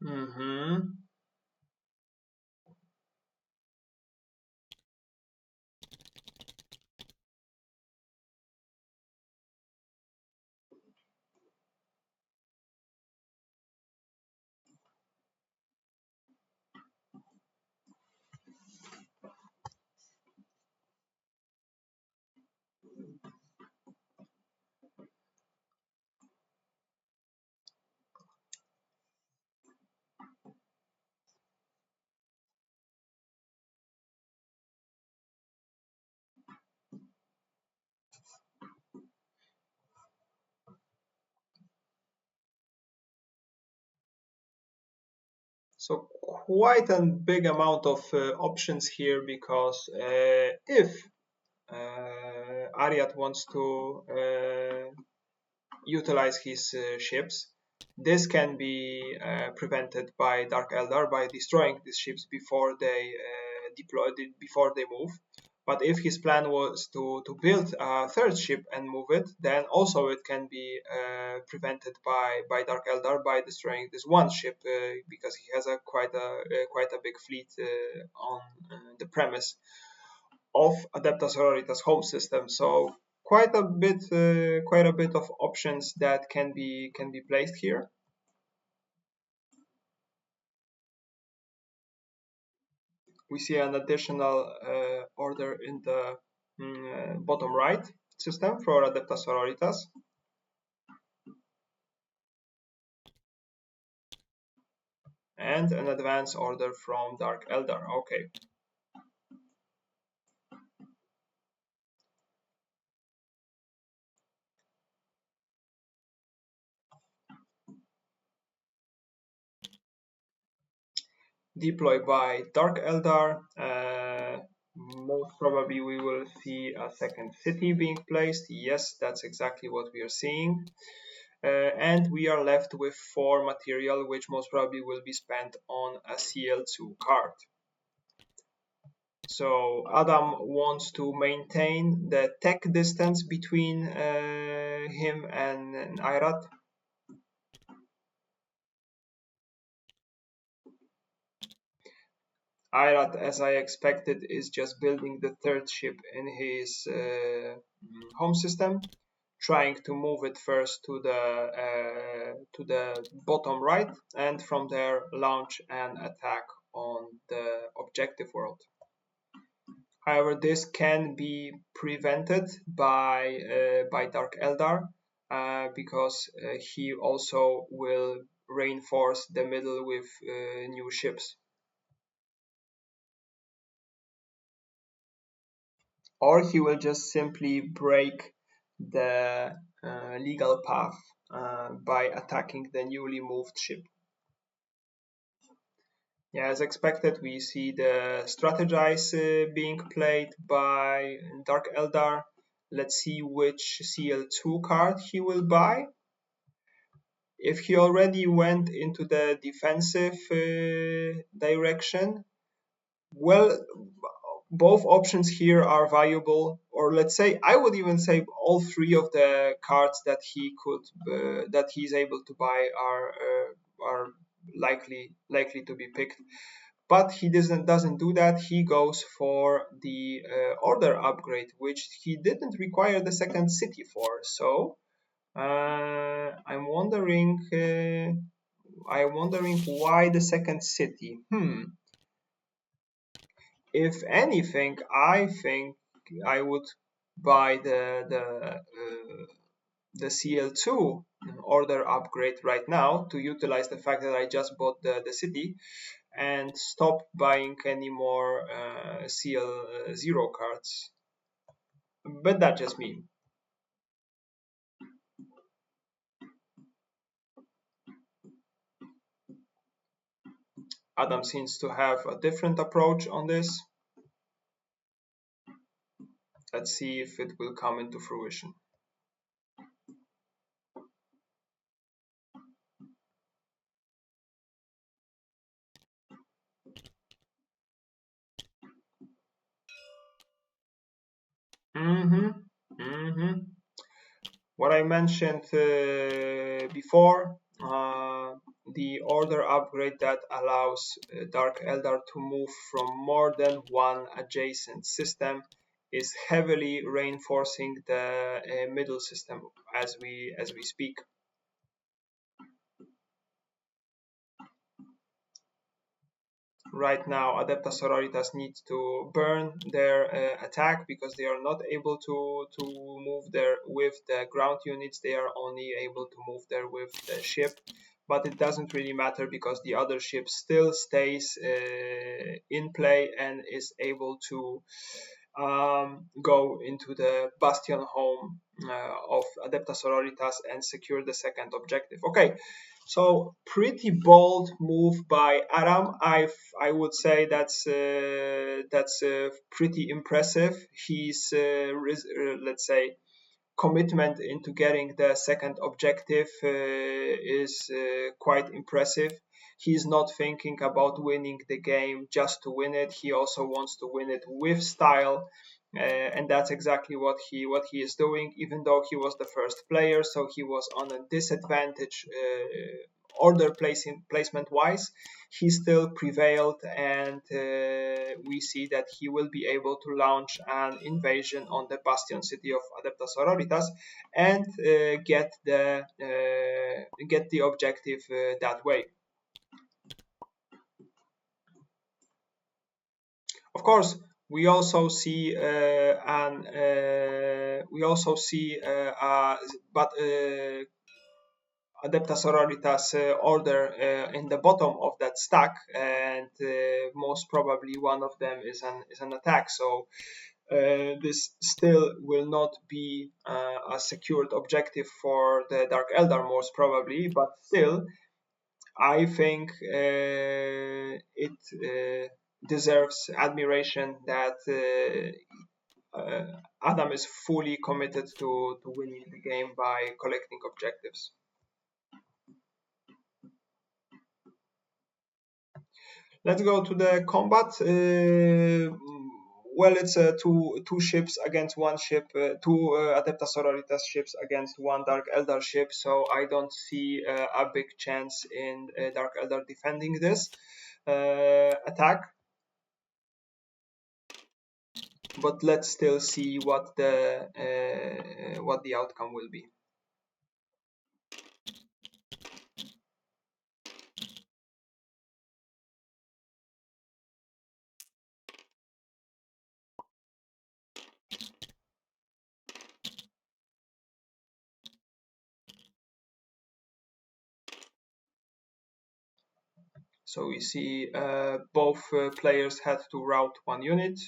A: Mm-hmm. So quite a big amount of options here because if Ariat wants to utilize his ships, this can be prevented by Dark Eldar by destroying these ships before they before they move. But if his plan was to build a third ship and move it, then also it can be prevented by Dark Eldar by destroying this one ship because he has a quite a big fleet on the premise of Adepta Sororitas home system. So quite a bit of options that can be placed here. We see an additional order in the bottom right system for Adepta Sororitas. And an advance order from Dark Eldar. Okay. Deploy by Dark Eldar. Most probably we will see a second city being placed. Yes, that's exactly what we are seeing. And we are left with 4 material, which most probably will be spent on a CL2 card. So Adam wants to maintain the tech distance between him and Ayrat. Ayrat, as I expected, is just building the third ship in his home system, trying to move it first to the bottom right, and from there launch an attack on the objective world. However, this can be prevented by Dark Eldar because he also will reinforce the middle with new ships. Or he will just simply break the legal path by attacking the newly moved ship. Yeah, as expected, we see the strategize being played by Dark Eldar. Let's see which CL2 card he will buy. If he already went into the defensive direction, well, both options here are valuable, or let's say I would even say all 3 of the cards that that he's able to buy are likely to be picked. But he doesn't do that. He goes for the order upgrade, which he didn't require the second city for. So I'm wondering. I'm wondering why the second city. If anything, I think I would buy the CL2 order upgrade right now to utilize the fact that I just bought the city and stop buying any more CL0 cards. But that's just me. Adam seems to have a different approach on this. Let's see if it will come into fruition. What I mentioned before, the order upgrade that allows Dark Eldar to move from more than one adjacent system is heavily reinforcing the middle system as we speak. Right now, Adepta Sororitas need to burn their attack because they are not able to move there with the ground units. They are only able to move there with the ship. But it doesn't really matter because the other ship still stays in play and is able to go into the bastion home of Adepta Sororitas and secure the second objective. Okay, so pretty bold move by Aram. I would say that's pretty impressive. He's let's say commitment into getting the second objective is quite impressive. He's not thinking about winning the game just to win it. He also wants to win it with style. And that's exactly what he is doing. Even though he was the first player, so he was on a disadvantage order placement wise, he still prevailed, and we see that he will be able to launch an invasion on the bastion city of Adepta Sororitas and get the objective that way. Of course, we also see but Adepta Sororitas order in the bottom of that stack, and most probably one of them is an attack. So this still will not be a secured objective for the Dark Eldar, most probably, but still, I think it deserves admiration that Adam is fully committed to winning the game by collecting objectives. Let's go to the combat. Well, it's two ships against one ship, two Adepta Sororitas ships against one Dark Eldar ship. So I don't see a big chance in Dark Eldar defending this attack. But let's still see what the outcome will be. So we see both players had to route one unit.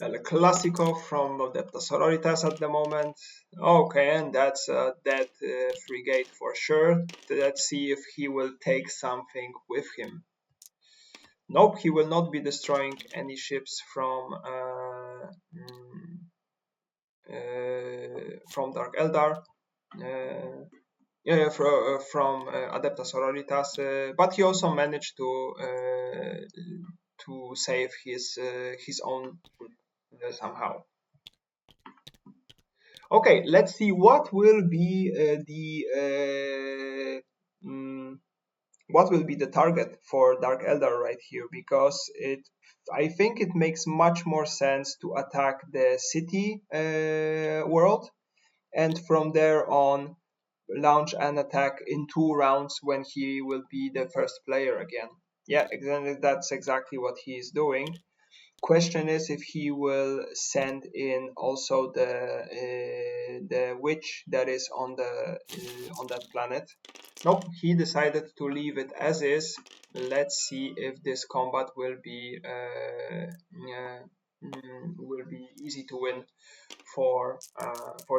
A: El Clasico from Adepta Sororitas at the moment. Okay, and that's a dead frigate for sure. Let's see if he will take something with him. Nope, he will not be destroying any ships from Dark Eldar. From Adepta Sororitas, but he also managed to save his own somehow. Okay, let's see what will be what will be the target for Dark Eldar right here, because I think it makes much more sense to attack the city world, and from there on launch an attack in 2 rounds when he will be the first player again. Yeah, exactly. That's exactly what he is doing. Question is if he will send in also the witch that is on that planet. Nope, he decided to leave it as is. Let's see if this combat will be easy to win for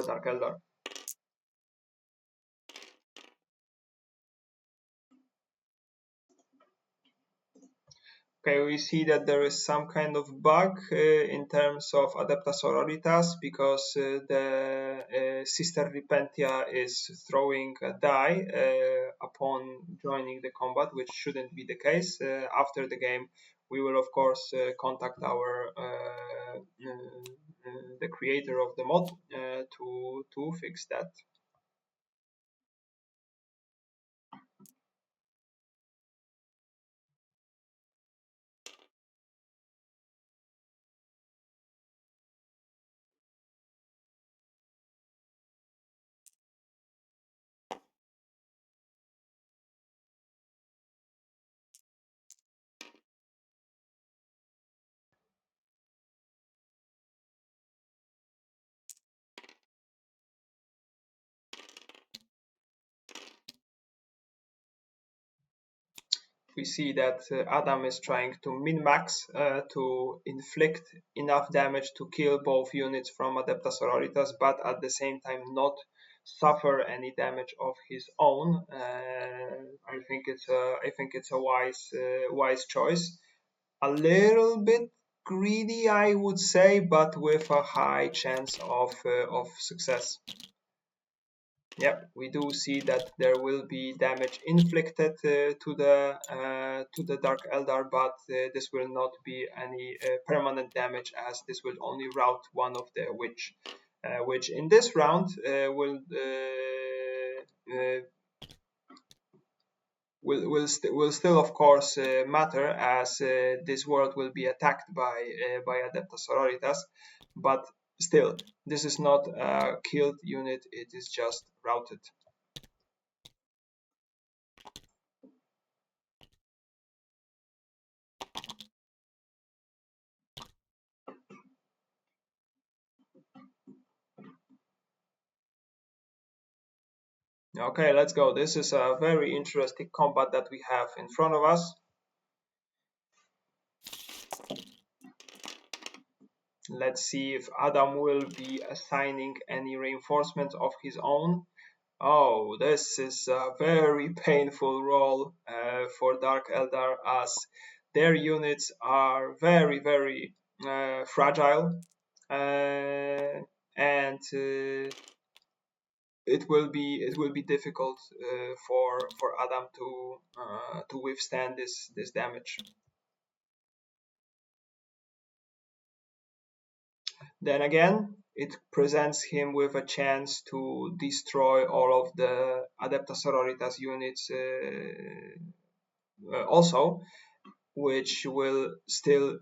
A: Dark Eldar. Okay, we see that there is some kind of bug in terms of Adepta Sororitas, because the Sister Repentia is throwing a die upon joining the combat, which shouldn't be the case. After the game, we will of course contact the creator of the mod to fix that. We see that Adam is trying to min-max to inflict enough damage to kill both units from Adepta Sororitas, but at the same time not suffer any damage of his own. I think it's a wise choice. A little bit greedy, I would say, but with a high chance of success. Yep, we do see that there will be damage inflicted to the Dark Eldar, but this will not be any permanent damage, as this will only rout one of the witch, which in this round will still of course matter, as this world will be attacked by Adepta Sororitas, but still this is not a killed unit, it is just routed. Okay, let's go. This is a very interesting combat that we have in front of us. Let's see if Adam will be assigning any reinforcements of his own. Oh, this is a very painful roll for Dark Eldar, as their units are very fragile, and it will be difficult for Adam to withstand this damage. Then again, it presents him with a chance to destroy all of the Adepta Sororitas units also, which will still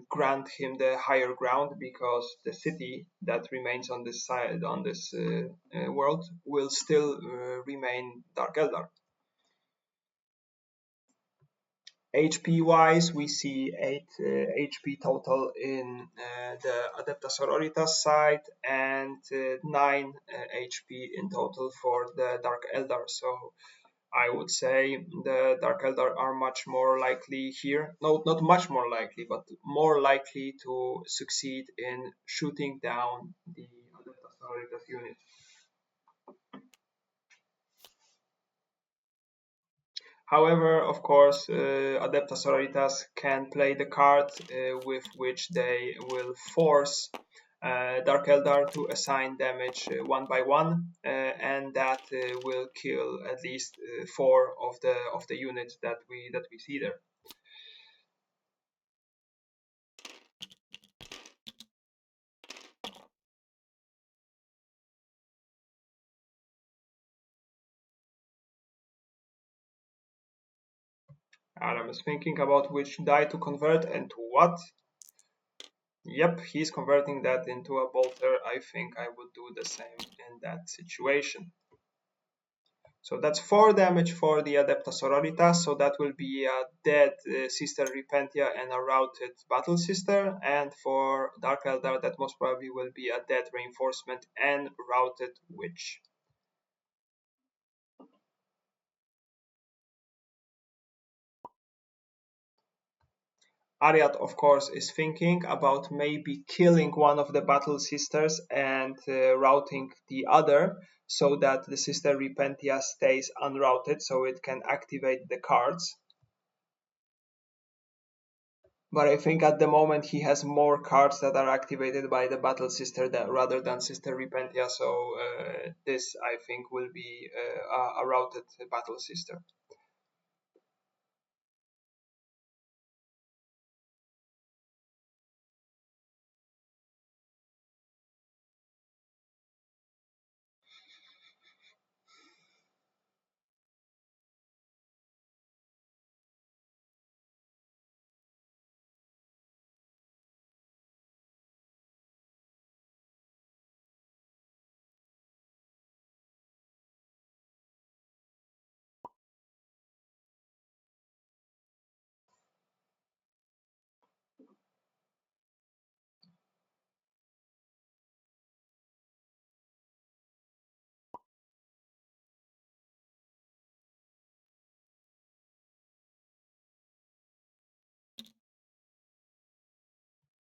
A: grant him the higher ground, because the city that remains on this side, on this world, will still remain Dark Eldar. HP wise, we see 8 HP total in the Adepta Sororitas side, and 9 HP in total for the Dark Eldar. So I would say the Dark Eldar are much more likely here. No, not much more likely, but more likely to succeed in shooting down the Adepta Sororitas unit. However, of course, Adepta Sororitas can play the card with which they will force Dark Eldar to assign damage one by one, and that will kill at least 4 of the units that we see there. Adam is thinking about which die to convert and to what. Yep, he's converting that into a bolter. I think I would do the same in that situation. So that's 4 damage for the Adepta Sororitas, so that will be a dead Sister Repentia and a routed Battle Sister, and for Dark Eldar that most probably will be a dead Reinforcement and routed Witch. Ariat, of course, is thinking about maybe killing one of the Battle Sisters and routing the other, so that the Sister Repentia stays unrouted, so it can activate the cards. But I think at the moment he has more cards that are activated by the Battle Sister rather than Sister Repentia, so this I think will be a routed Battle Sister.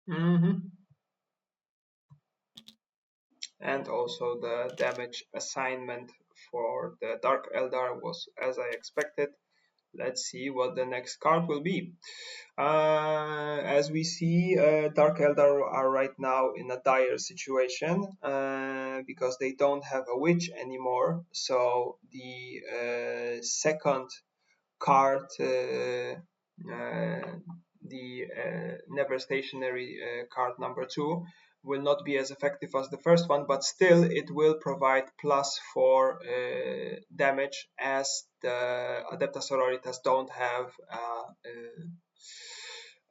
A: Mm-hmm. And also the damage assignment for the Dark Eldar was as I expected. Let's see what the next card will be. As we see, Dark Eldar are right now in a dire situation because they don't have a witch anymore. So the second card, never stationary card number 2, will not be as effective as the first one, but still it will provide +4 damage, as the Adepta Sororitas don't have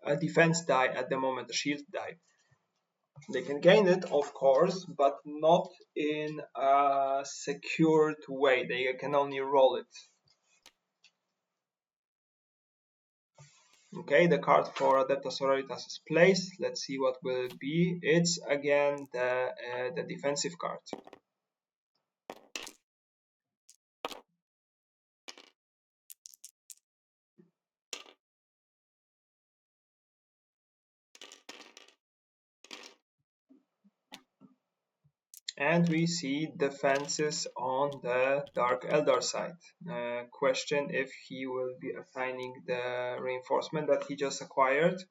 A: a defense die at the moment, a shield die. They can gain it, of course, but not in a secured way. They can only roll it. Okay, the card for Adepta Sororitas is placed. Let's see what will it be. It's again the defensive card. And we see defenses on the Dark Eldar side. Question if he will be assigning the reinforcement that he just acquired.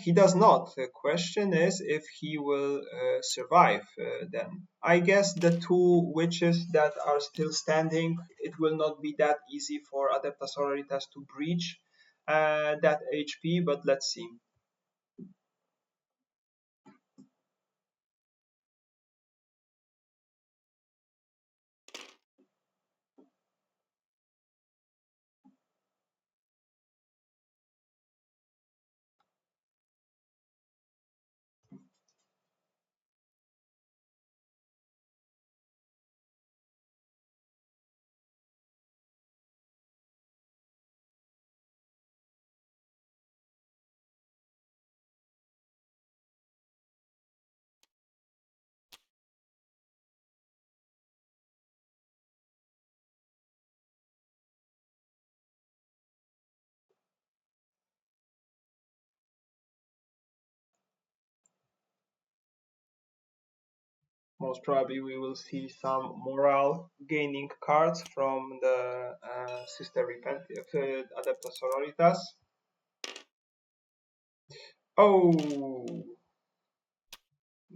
A: He does not. The question is if he will survive then. I guess the 2 witches that are still standing, it will not be that easy for Adepta Sororitas to breach that HP, but let's see. Most probably we will see some morale gaining cards from the Sister Repentive Adepta Sororitas. Oh!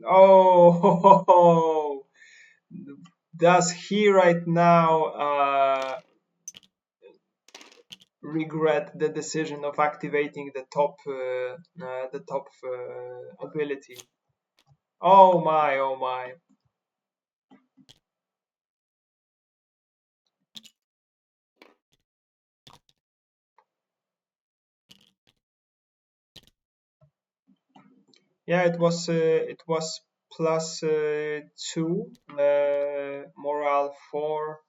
A: Oh! Does he right now regret the decision of activating the top ability? Oh my, oh my. Yeah, it was plus 2 morale 4.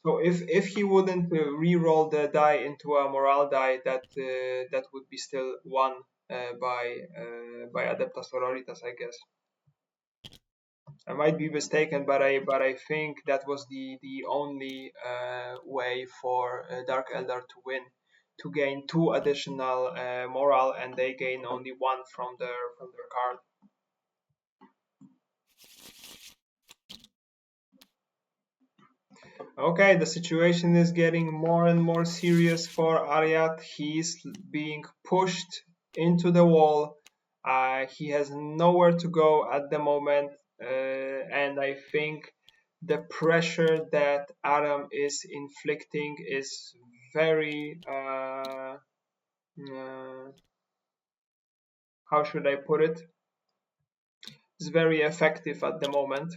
A: So if he wouldn't re-roll the die into a morale die, that would be still one by Adepta Sororitas, I guess. I might be mistaken, but I think that was the only way for Dark Eldar to win, to gain 2 additional morale, and they gain only 1 from their card. Okay, the situation is getting more and more serious for Aryat. He's being pushed into the wall. He has nowhere to go at the moment, and I think the pressure that Adam is inflicting is very, how should I put it? It's very effective at the moment.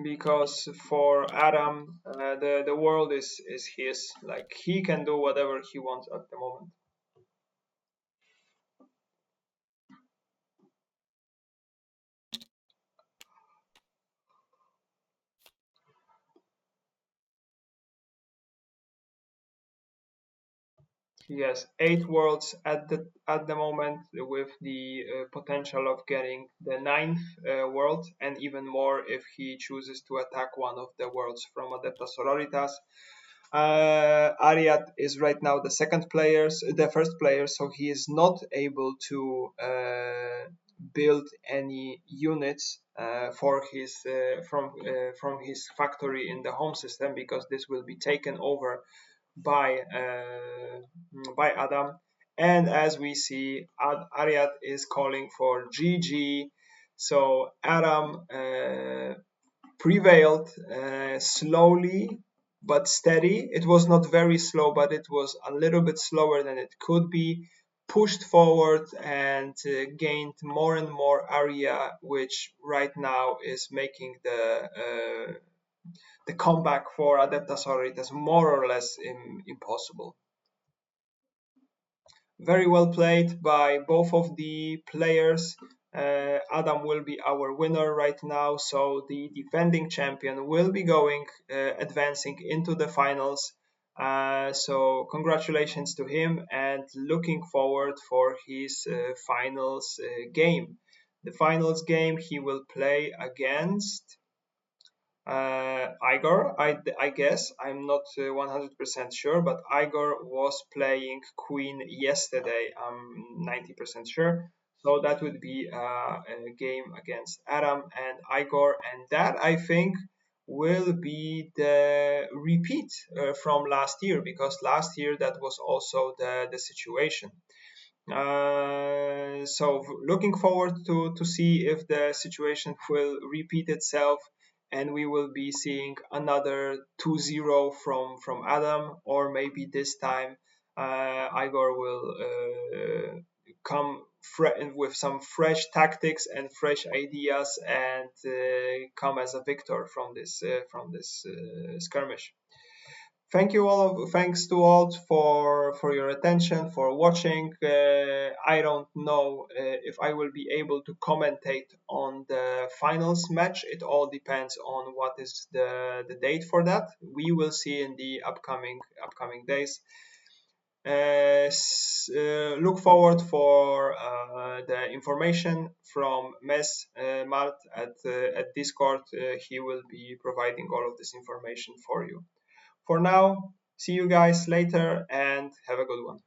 A: Because for Adam, the world is his. Like he can do whatever he wants at the moment. He has 8 worlds at the moment, with the potential of getting the ninth world, and even more if he chooses to attack one of the worlds from Adepta Sororitas. Ariat is right now the first player, so he is not able to build any units from his factory in the home system, because this will be taken over by Adam. And as we see, Ariat is calling for GG. So Adam prevailed slowly but steady. It was not very slow, but it was a little bit slower than it could be. Pushed forward and gained more and more area, which right now is making the comeback for Adepta Sororitas more or less impossible. Very well played by both of the players. Adam will be our winner right now, so the defending champion will be advancing into the finals. So congratulations to him, and looking forward for his finals game. The finals game he will play against Igor, I guess. I'm not 100% sure, but Igor was playing Queen yesterday. I'm 90% sure. So that would be a game against Adam and Igor, and that I think will be the repeat from last year, because last year that was also the situation. So looking forward to see if the situation will repeat itself, and we will be seeing another 2-0 from Adam, or maybe this time Igor will come with some fresh tactics and fresh ideas, and come as a victor from this skirmish. Thanks to all for your attention, for watching. I don't know if I will be able to commentate on the finals match. It all depends on what is the date for that. We will see in the upcoming days. Look forward for the information from Mes Mart at Discord. He will be providing all of this information for you. For now, see you guys later, and have a good one.